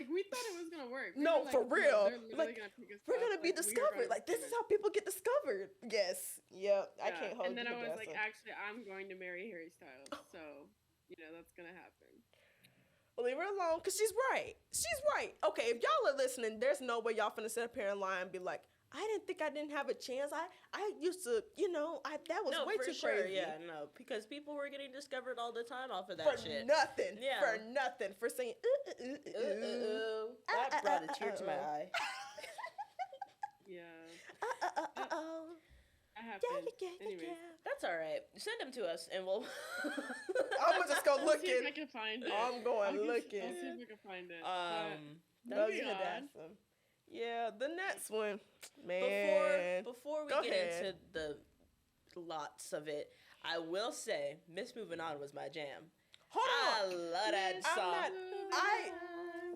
Like, we thought it was gonna work. No, were for real. They're literally Like, gonna pick us We're up, gonna be like, we were discovered. gonna Like this is finish. how people get discovered. Yes. Yep. I Yeah, can't hold and then you. I was like, Odessa. actually, I'm going to marry Harry Styles, so that's gonna happen. Leave her alone, cause she's right. She's right. Okay, if y'all are listening, there's no way y'all finna sit up here and lie and be like, I didn't think I didn't have a chance. I used to, that was No, way for too sure. crazy. Yeah, no, because people were getting discovered all the time off of that For shit. nothing. Yeah. For nothing. For saying, That brought a tear to my eye. Yeah, uh. that happened. Anyways, That's all right. Send them to us, and we'll. I'm gonna just go I'll see if I looking. can find it. I'm going I'll see looking. if I can find it. Love moving you, on. Hadassah. Yeah, the next one, man. Before we Go get ahead. into the lots of it, I will say Miss Moving On was my jam. Hold I on. love that I'm song.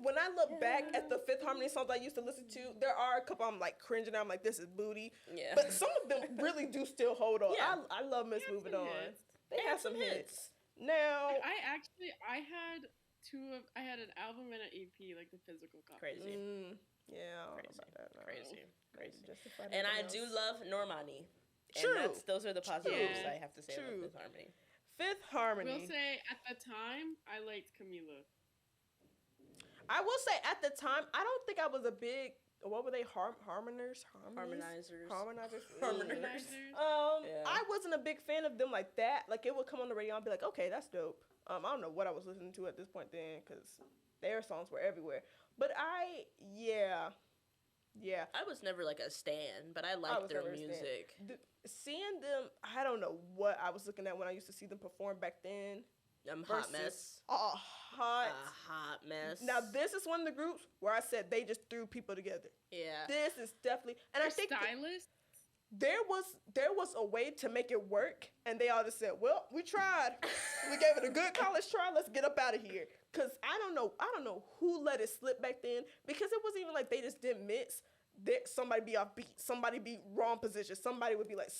When I look back at the Fifth Harmony songs I used to listen to, there are a couple I'm like cringing. I'm like, this is booty. Yeah. But some of them really do still hold on. Yeah. I love Miss They have Moving some On. hits. They have some hits. Now, I had an album and an EP, like the physical copy. Crazy. yeah, I don't know Crazy. about that now. Crazy. Crazy. Justify And I anything do else. love Normani. True. And those are the positives True. I have to say True. about Fifth Harmony. Fifth Harmony. We'll say at the time I liked Camila. I will say at the time, I don't think I was a big. What were they? Harmonizers. Harmonizers. Harmonizers. Yeah. I wasn't a big fan of them like that. Like it would come on the radio, and I'd be like, okay, that's dope. I don't know what I was listening to at this point then, because their songs were everywhere. But yeah. I was never like a stan, but I was liked their never a stan. music. Seeing them, I don't know what I was looking at when I used to see them perform back then. Hot mess. Oh, hot. A hot mess. Now this is one of the groups where I said they just threw people together. Yeah. This is definitely, and I think Stylists. there was a way to make it work, and they all just said, "Well, we tried. We gave it a good college try. Let's get up out of here." Cause I don't know who let it slip back then, because it wasn't even like they just didn't mix. Somebody be off beat, somebody be wrong position, somebody would be like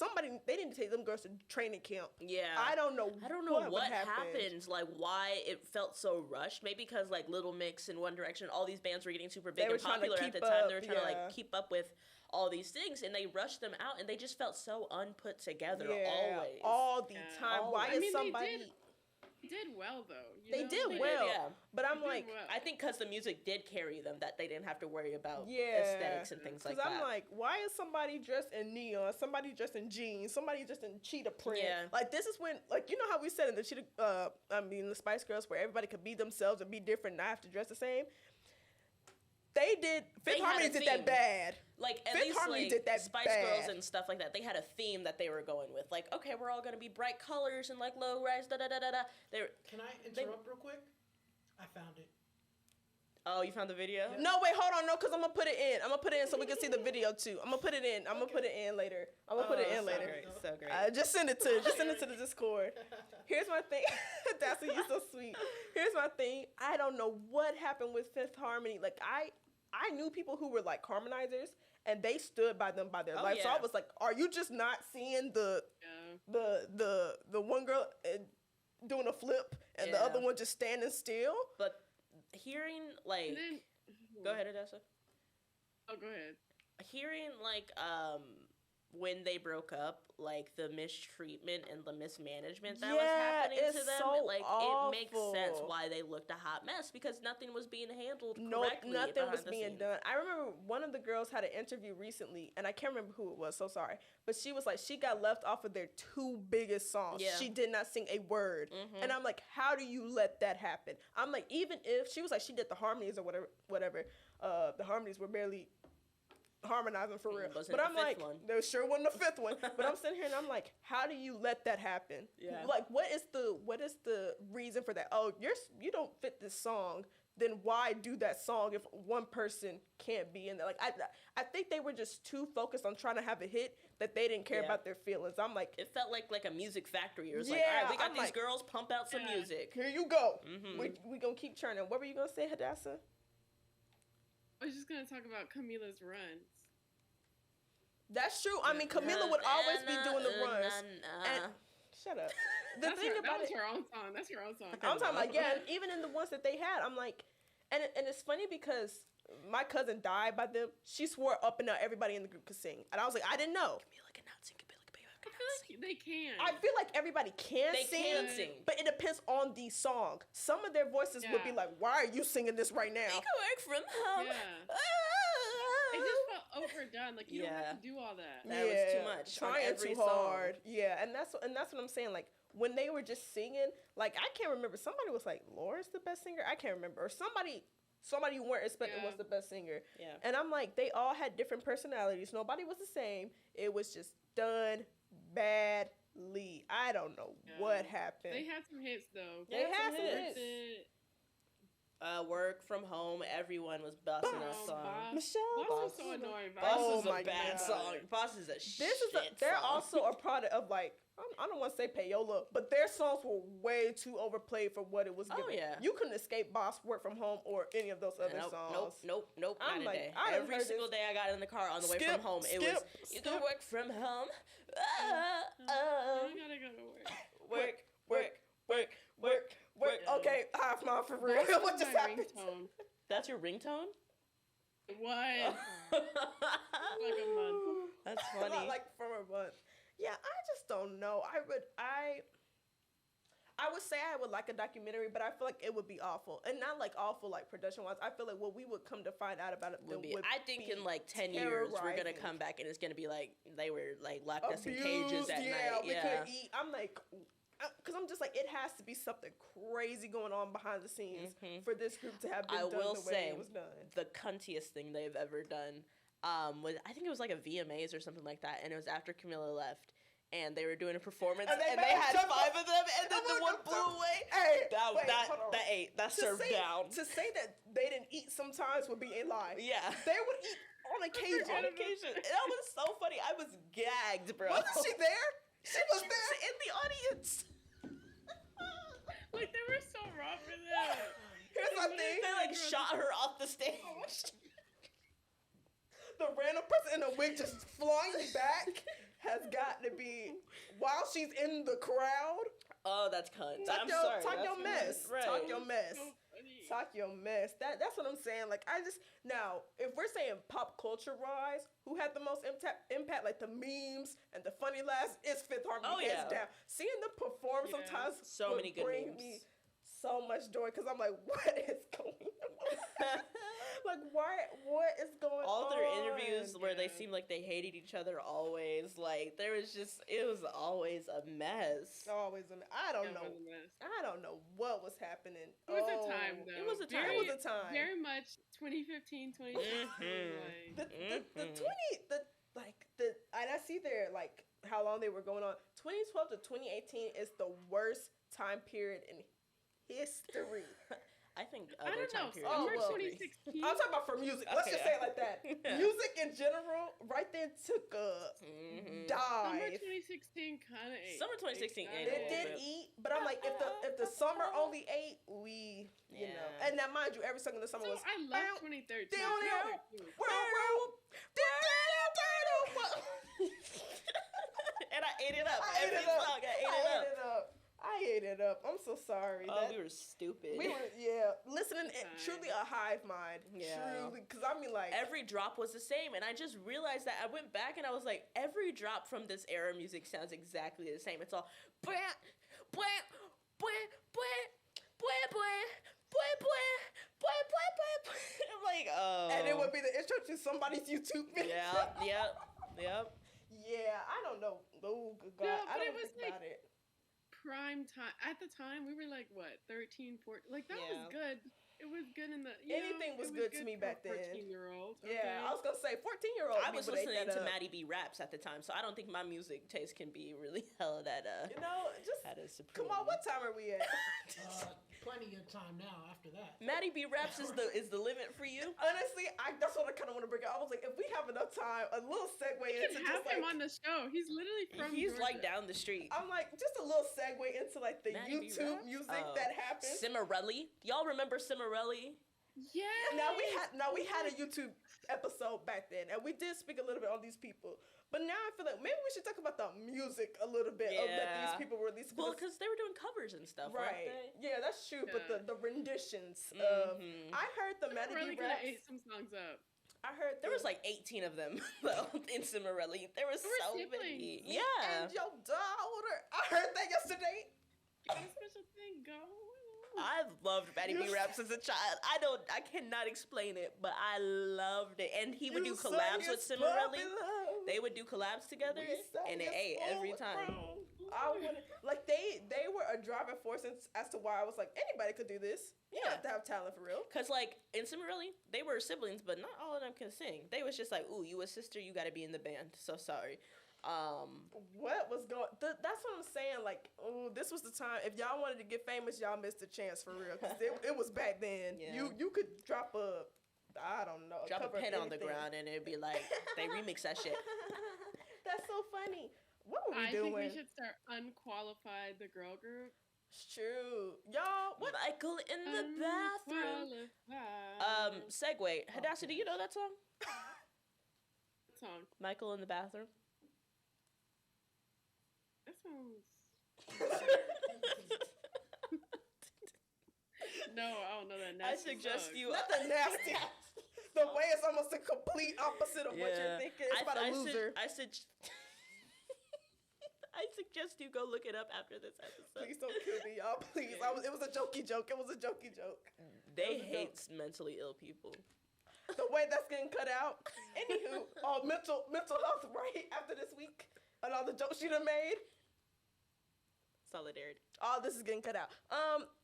they didn't take them girls to training camp. Yeah. I don't know what happened. Like why it felt so rushed. Maybe because like Little Mix and One Direction, all these bands were getting super big They were and trying to popular at the keep time. up, They were trying to yeah. like keep up with all these things, and they rushed them out, and they just felt so unput together. Always. all the Yeah. time. Why I is mean, somebody? They did well though. They did They well. yeah. But I'm They did like, well. I think because the music did carry them, that they didn't have to worry about Yeah. aesthetics and things like because that. I'm like, why is somebody dressed in neon? Somebody dressed in jeans? Somebody dressed in cheetah print? Yeah. Like this is when, like, you know how we said in the the Spice Girls, where everybody could be themselves and be different, and not have to dress the same. Fifth had Harmony a did theme. that bad. Like at Fifth least Harmony like did that Spice bad. Girls and stuff like that, they had a theme that they were going with. Like, okay, we're all gonna be bright colors and like low rise, da da da da da. Can I interrupt real quick? I found it. Oh, you found the video? No, wait, hold on, no, because I'm gonna put it in. I'm gonna put it in so we can see the video too. I'm gonna put it in. I'm gonna put it in later. I'm gonna put it in so later. Great, so great. Just send it to the Discord. Here's my thing. That's you so sweet. Here's my thing. I don't know what happened with Fifth Harmony. Like I knew people who were like harmonizers, and they stood by them by their life. So yeah. I was like, are you just not seeing the one girl doing a flip and the Yeah. other one just standing still? But hearing like, And then, go ahead, Odessa. Oh, go ahead. Hearing like when they broke up, like the mistreatment and the mismanagement that was happening to them, so like awful. it makes sense why they looked a hot mess because nothing was being handled correctly. Nothing was behind the being scenes. done. I remember one of the girls had an interview recently, and I can't remember who it was, so sorry. But she was like, she got left off of their 2 biggest songs. Yeah. She did not sing a word. And I'm like, how do you let that happen? I'm like, even if, she was like, she did the harmonies or whatever. The harmonies were barely harmonizing for real. But I'm like, there sure wasn't a 5th one. But I'm sitting here and I'm like, how do you let that happen? Yeah. Like, what is the reason for that? Oh, you don't fit this song. Then why do that song if one person can't be in there? Like, I think they were just too focused on trying to have a hit that they didn't care about their feelings. I'm like, it felt like a music factory. It was like, all right, we got these girls, pump out some music. Here you go. We gonna keep churning. What were you gonna say, Hadassah? I was just gonna talk about Camila's runs. That's true. I mean, Camila would always be doing the runs. And, shut up. The thing about that was her own song. That's your own song. I'm talking about, and even in the ones that they had, I'm like, and it's funny because my cousin died by them. She swore up and down everybody in the group could sing, and I was like, I didn't know. Camila cannot sing. I feel like they can. I feel like everybody can sing, but it depends on the song. Some of their voices would be like, "Why are you singing this right now?" We can work from home. It just felt overdone. Like you don't have to do all that. That was too much. Trying too hard. Yeah, and that's what I'm saying. Like when they were just singing, like I can't remember. Somebody was like, "Laura's the best singer." I can't remember. Or somebody you weren't expecting was the best singer. Yeah. And I'm like, they all had different personalities. Nobody was the same. It was just done badly. I don't know what happened. They had some hits though. They had some hits. Work from home. Everyone was busting that song. Michelle Boss was so annoying. Boss is a bad song. Boss is a shit they're song. also a product of like, I don't want to say payola, but their songs were way too overplayed for what it was giving. Oh, yeah. You couldn't escape Boss, Work From Home, or any of those other songs. Nope. I'm Not like, a day. I Every single day I got in the car on the way from home, it was, you can work from home. You gotta go to work. Work. Okay, half mile for real. What just happened? Ringtone. That's your ringtone? What? Like a month. That's funny. Like from a month. Yeah, I just don't know. I would say I would like a documentary, but I feel like it would be awful. And not like awful like production wise. I feel like what we would come to find out about it would be I think in like 10 years we're gonna come back and it's gonna be like they were like locked us in cages at night. We couldn't eat. I'm like, because I'm just like, it has to be something crazy going on behind the scenes for this group to have been done the way it was done. The cuntiest thing they've ever done was, I think it was like a VMAs or something like that, and it was after Camila left. And they were doing a performance, and they had 5 of them, and then the one blew away. Hey, that served down. To say that they didn't eat sometimes would be a lie. Yeah. They would eat on occasion. That was so funny. I was gagged, bro. Wasn't she there? She was there in the audience. Like they were so raw for that. Here's my thing. They like shot her off the stage. The random person in a wig just flying back has got to be while she's in the crowd. Oh, that's cunt. Talk your mess. Right. Talk your mess. So funny. Talk your mess. That's what I'm saying. Like now, if we're saying pop culture wise, who had the most impact, like the memes and the funny laughs, it's Fifth Harmony hands down. Seeing them perform sometimes so many good bring memes. me so much joy because I'm like, what is going on? Like, what is going on? All their interviews where they seemed like they hated each other always. Like, it was always a mess. Always a mess. I don't know what was happening. It was a time, though. It was a time. It was a time. Very much 2015, 2016. And I see there, like, how long they were going on. 2012 to 2018 is the worst time period in history. I think I don't know. Summer 2016. I'm talking about for music. Let's just say it like that. Music in general, right there took a dive. Summer 2016 kind of ate. Summer 2016 ate. It did eat, but I'm like, if the summer only ate, you know. And now, mind you, every song in the summer was. I love 2013. And I ate it up. I ate it up. ate it up. I'm so sorry. Oh, we were stupid. We were, listening. Truly a hive mind. Yeah. Truly, because I mean, like every drop was the same, and I just realized that. I went back and I was like, every drop from this era of music sounds exactly the same. It's all blah, blah, blah, blah, blah, blah, blah, blah, blah, blah. I'm like, oh. And it would be the intro to somebody's YouTube video. Yep. Yeah, I don't know. Oh, good God. No, I but don't it was think about it. Prime time. At the time, we were like, what, 13, 14? Like, that was Yeah. good. It was good in the. Anything was good to me back then. 14-year-old. Yeah, I was going to say 14-year-old. I was listening to Maddie B raps at the time, so I don't think my music taste can be really held at just at a supreme. come on, what time are we at? Plenty of time now after that. Maddie B raps is the limit for you. Honestly, that's what I kind of want to bring up. I was like, if we have enough time, a little segue We into can just have him on the show. He's literally from He's Georgia. like down the street. I'm like, just a little segue into like the Maddie B YouTube raps? music that happens. Cimarelli. Y'all remember Cimarelli? Yeah. Now we had a YouTube episode back then, and we did speak a little bit on these people. But now I feel like maybe we should talk about the music a little bit of that these people released. Well, because they were doing covers and stuff, right? Weren't they? Yeah, that's true. But the renditions Mhm. I heard the Maddie really B gonna raps. ate some songs up. I heard There was like 18 of them though in Cimarelli. There was There were so siblings. many. Me Yeah. and your daughter. I heard that yesterday. Get a special thing going. I loved Maddie B raps as a child. I cannot explain it, but I loved it. And he would do collabs with Cimarelli. They would do collabs together, and it ate every time. I wanted, like they were a driving force as to why I was like, anybody could do this. You don't have to have talent for real. Cause like in Cimarelli, they were siblings, but not all of them can sing. They was just like, ooh, you a sister, you got to be in the band. So sorry. What was going? That's what I'm saying. Like, oh, this was the time. If y'all wanted to get famous, y'all missed a chance for real. Cause it was back then. Yeah. You could drop I don't know. Drop a cover pen of on the anything. ground, and it'd be like they remix that shit. That's so funny. What were we I doing? think we should start Unqualified, the girl group. It's true. Y'all, what? Michael in the bathroom. Unqualified. Segue. Hadassah, do you know that song? Song. Michael in the bathroom. That sounds. No, I don't know that. I Nasty suggest song. you. Not the nasty. The way it's almost the complete opposite of what you're thinking. It's about a loser. I suggest you go look it up after this episode. Please don't kill me, y'all. Please. It was a jokey joke. It was a jokey joke. They hate mentally ill people. The way that's getting cut out. Anywho, mental health right after this week and all the jokes you done made. Solidarity. All this is getting cut out.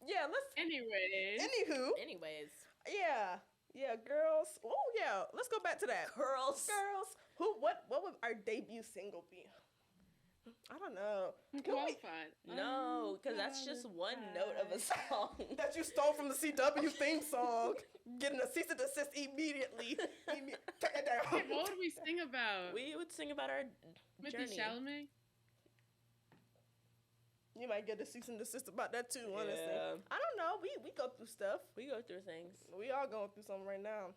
Yeah, let's. Anyways. Anyways. Yeah, girls. Oh yeah, let's go back to that. Girls. What would our debut single be? I don't know. Unqualified. No, because that's just one note of a song. That you stole from the CW theme song. Getting a cease and desist immediately. Take it down. Hey, what would we sing about? We would sing about our Timothy journey. Chalamet? You might get a cease and desist about that too, honestly. Yeah. I don't know. We go through stuff. We go through things. We all going through something right now.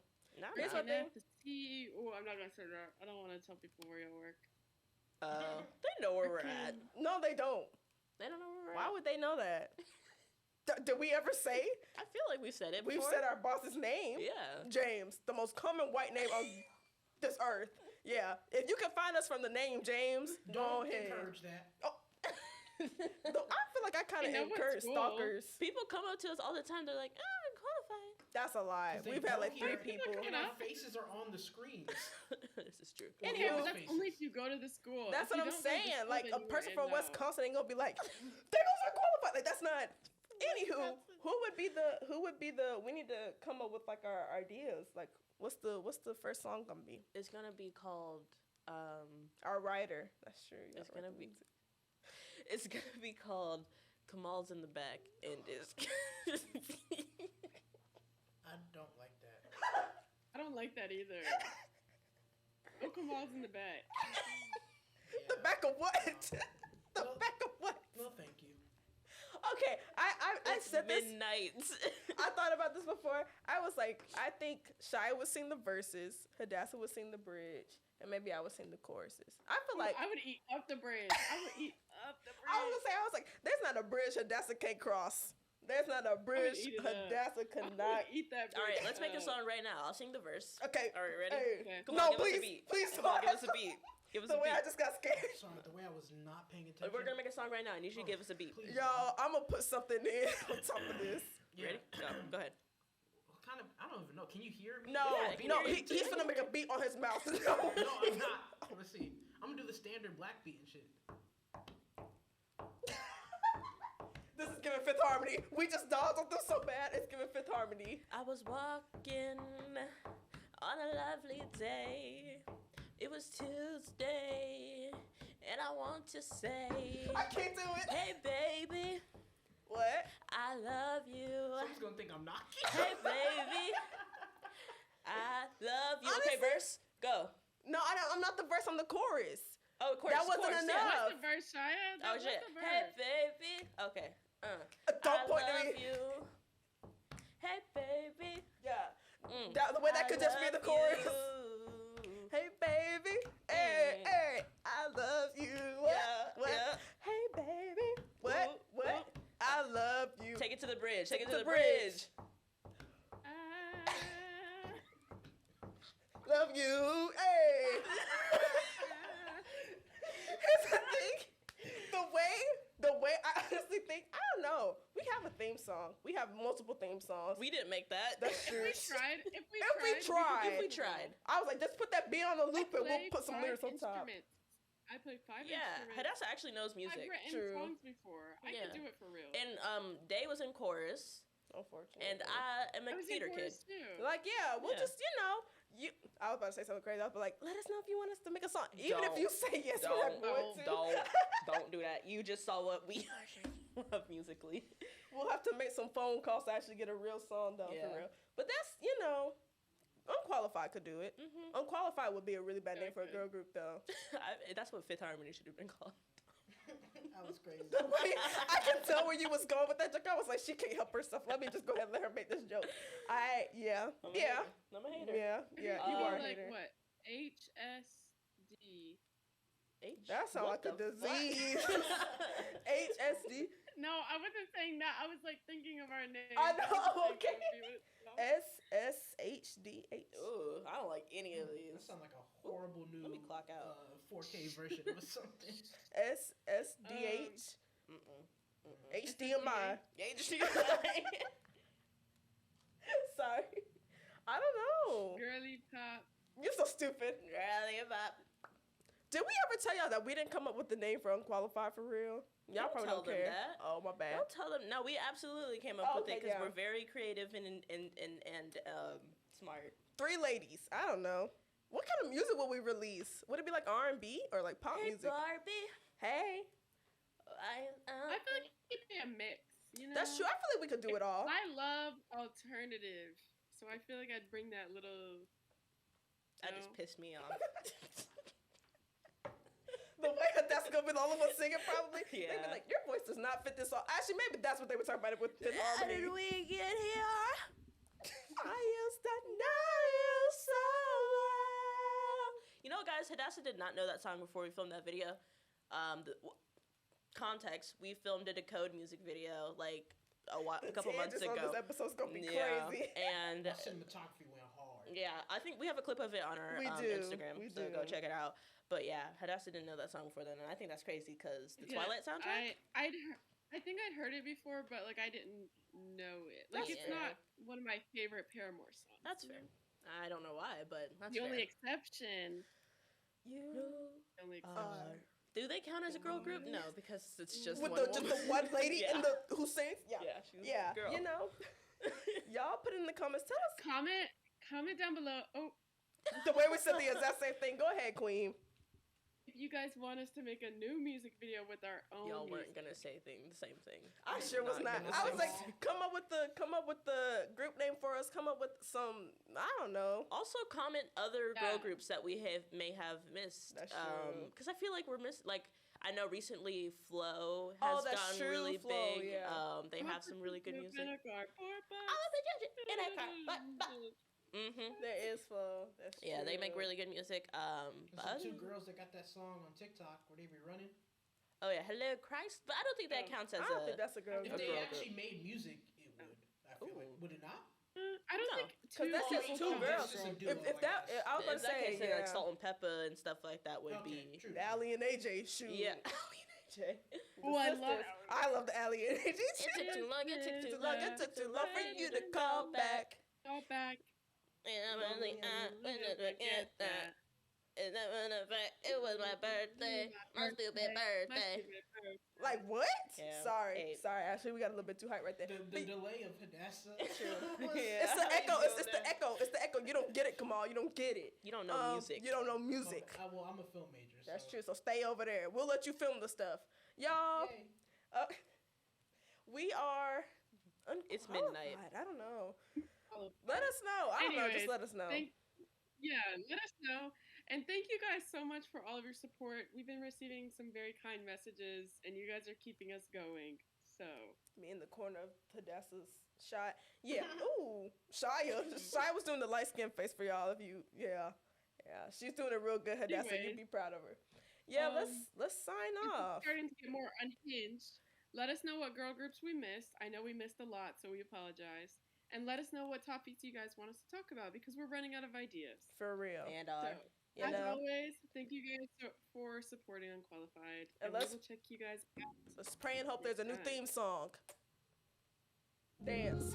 Here's what they- Oh, I'm not gonna say that. I don't want to tell people where you work. They know where we're at. No, they don't. They don't know where we're Why at. would they know that? Did we ever say? I feel like we've said it We've before. said our boss's name. Yeah. James, the most common white name on this earth. Yeah. If you can find us from the name James, go Don't ahead. encourage that. Though I feel like I kind Hey, of no, encourage it's cool. stalkers. People come up to us all the time. They're like, I'm qualified. That's a lie. 'Cause they We've had like don't 3 hear it. people. You And our know? faces are on the screens. This is true. And Yeah, who- but that's only if you go to the school. That's If what you I'm don't go to the saying. school, Like then a you person are from in Wisconsin ain't gonna be like, they goes unqualified. Like that's not. Anywho, who would be the? We need to come up with like our ideas. Like what's the first song gonna be? It's gonna be called. Our writer. That's true. You It's gotta gonna write the be. music. It's gonna be called Kamal's in the back, and it's. I don't like that. I don't like that either. Oh, Kamal's in the back. The Yeah. back of what? The Well- back of what? No, thank you. Okay, I It's said this. midnight. I thought about this before. I was like, I think Shai would sing the verses, Hadassah would sing the bridge, and maybe I would sing the choruses. I feel like I would eat up the bridge. I would eat up the bridge. I was gonna say, I was like, there's not a bridge Hadassah can't cross. There's not a bridge eat it up. Hadassah cannot. Eat that. All right, bridge let's make a up. song right now. I'll sing the verse. Okay. All right, ready? Hey. Okay. Come No, on, give us a please, beat. please Come on, give us a don't. beat. Give us The a way I beat. just got scared. Sorry, the way I was not paying attention. We're gonna make a song right now, and you should give us a beat. Please. Y'all, I'm gonna put something in on top of this. Yeah. Ready? Go ahead. What kind of? I don't even know. Can you hear me? No, Yeah, can no, you hear he's gonna make a beat on his mouth. No, No, I'm not. Let's see. I'm gonna do the standard black beat and shit. This is giving Fifth Harmony. We just dogged on this so bad. It's giving Fifth Harmony. I was walking on a lovely day. It was Tuesday, and I want to say, I can't do it. hey baby, What? I love you. Someone's gonna think I'm knocking. Hey baby, I love you. Okay, Honestly- verse, go. No, I'm not the verse. I'm the chorus. Oh, of course. That wasn't chorus, enough. Yeah. What's the verse, Shia? Oh What's shit. the Hey verse? baby. Okay. Don't point I to love me. you. Hey baby. Yeah. Mm. The way that could just be the love chorus. you. Hey baby, hey, hey, I love you. What? Yeah, What? yeah. Hey baby, what? Ooh, What? ooh. I love you. Take it to the bridge. Take it To to the the bridge. Ah. Love you. Hey. Here's the thing. The way I honestly think, I don't know. We have a theme song. We have multiple theme songs. We didn't make that. That's If true. we tried, If we tried. If we tried. I was like, just put that beat on the loop and we'll put some lyrics on top. I play 5 Yeah, instruments. Hadassah actually knows I've music. written True. songs before. I Yeah. can do it for real. And Day was in chorus, Unfortunately. and I am a I was in theater kid. chorus too. Like, yeah, we'll Yeah. just, I was about to say something crazy. I'll be like, let us know if you want us to make a song. Even if Don't. you say yes, we're not going to. Don't do that. You just saw what we love musically. We'll have to make some phone calls to actually get a real song done Yeah. for real. But that's, Unqualified could do it. Mm-hmm. Unqualified would be a really bad Yeah, name for a it girl group, though. That's what Fifth Harmony should have been called. That was crazy. The way I can tell where you was going with that joke. I was like, she can't help herself. Let me just go ahead and let her make this joke. Yeah. I'm a Yeah. hater. I'm a hater. Yeah. Yeah. You Oh, are a like hater. what? HSD. That sounds like a What the fuck? disease. HSD. No, I wasn't saying that. I was like thinking of our name. I know, was okay. thinking what it was. SSHDH. Ooh, I don't like any of That these. sounds like a horrible new Let me clock out. 4K version of something. SSDH. HDMI. Sorry. I don't know. Girly pop. You're so stupid. Rally about. Did we ever tell y'all that we didn't come up with the name for Unqualified for real? Y'all Don't probably tell don't them care. that. Oh, my bad. Don't tell them. No, we absolutely came up Oh, with it okay, because yeah. we're very creative and smart. 3 ladies. I don't know. What kind of music would we release? Would it be like R&B or like pop Hey music? Barbie, Hey. I feel like it could be a mix. You know? That's true. I feel like we could do it all. I love alternative, so I feel like I'd bring that little. That just pissed me off. The way that that's gonna be all of us singing, probably. They'd Yeah. be like, your voice does not fit this song. Actually, maybe that's what they were talking about with Fifth How Harmony. did we get here? I used to know you so well. You know, guys, Hadassah did not know that song before we filmed that video. Context: we filmed a Decode music video like a couple months Tangents on ago. this episode's gonna be Yeah, crazy. and The cinematography went hard. yeah, I think we have a clip of it on our We do. Instagram, We so do. go check it out. But yeah, Hadassah didn't know that song before then, and I think that's crazy because the Twilight soundtrack. I think I'd heard it before, but like I didn't know it. Like That's it's fair. not one of my favorite Paramore songs. That's fair. I don't know why, but that's The only fair. exception. You The only exception. Do they count as a girl group? No, because it's just with one the woman. one lady Yeah. in the who sings. Yeah. Yeah, she's Yeah. a girl. You know. Y'all put in the comments. Tell us Comment down below. Oh, the way we said the exact same thing. Go ahead, Queen. if you guys want us to make a new music video with our own. Y'all weren't music. gonna say the same thing. I sure was not. gonna I say was like, the same- come up with the group name for us. Come up with some. I don't know. Also, comment other girl Yeah. groups that we may have missed. That's true. Because I feel like we're missing. Like I know recently Flo Oh, has that's gone true, really Flo, big. yeah. They have some really good music. In a car, 4 bucks. In a car, There is Flo. That's Yeah, they make true. really good music. There's But some 2 girls that got that song on TikTok where they be running. Oh yeah, Hello Christ, but I don't think that counts as I don't think that's a girl If group. they girl actually made music, it would. I feel like. Ooh. Would it not? I don't No. think Because that's just people two count girls. as It's just a girl duo, If I that, guess. I was In gonna that say, case, then, like yeah. Salt and Pepper and stuff like that would Okay, be. true. Allie and AJ shoot. Yeah. AJ. Oh, I love I love the Allie and AJ It shoot. took too long. It took too long. It took too long for you to call back. Go back. And I'm really, forget that. And then when it was my birthday, my stupid birthday. Like what? Yeah. Sorry, Hey. sorry. Actually, we got a little bit too hype right there. The But delay of Hadassah. Yeah. it's the How you echo. doing It's the that? echo. It's the echo. You don't get it, Kamal. You don't get it. You don't know music. You don't know music. Well, I'm a film major. That's so. true. So stay over there. We'll let you film the stuff, y'all. Yay. We are. It's midnight. unqualified. I don't know. Oh, Let us know. I don't know. Just Anyways, let us know. let us know. And thank you guys so much for all of your support. We've been receiving some very kind messages, and you guys are keeping us going. So Me in the corner of Hadassah's shot. Yeah. Ooh. Shia. Shia was doing the light skin face for y'all. If you, yeah. She's doing a real good Hadassah. You'd Anyways, be proud of her. Yeah. Let's sign if we're off. starting to get more unhinged. Let us know what girl groups we missed. I know we missed a lot, so we apologize. And let us know what topics you guys want us to talk about because we're running out of ideas. For real. And So, You as know. always, thank you guys for supporting Unqualified. And And we let's- will check you guys out. Let's pray and hope there's a new next time. theme song. Dance.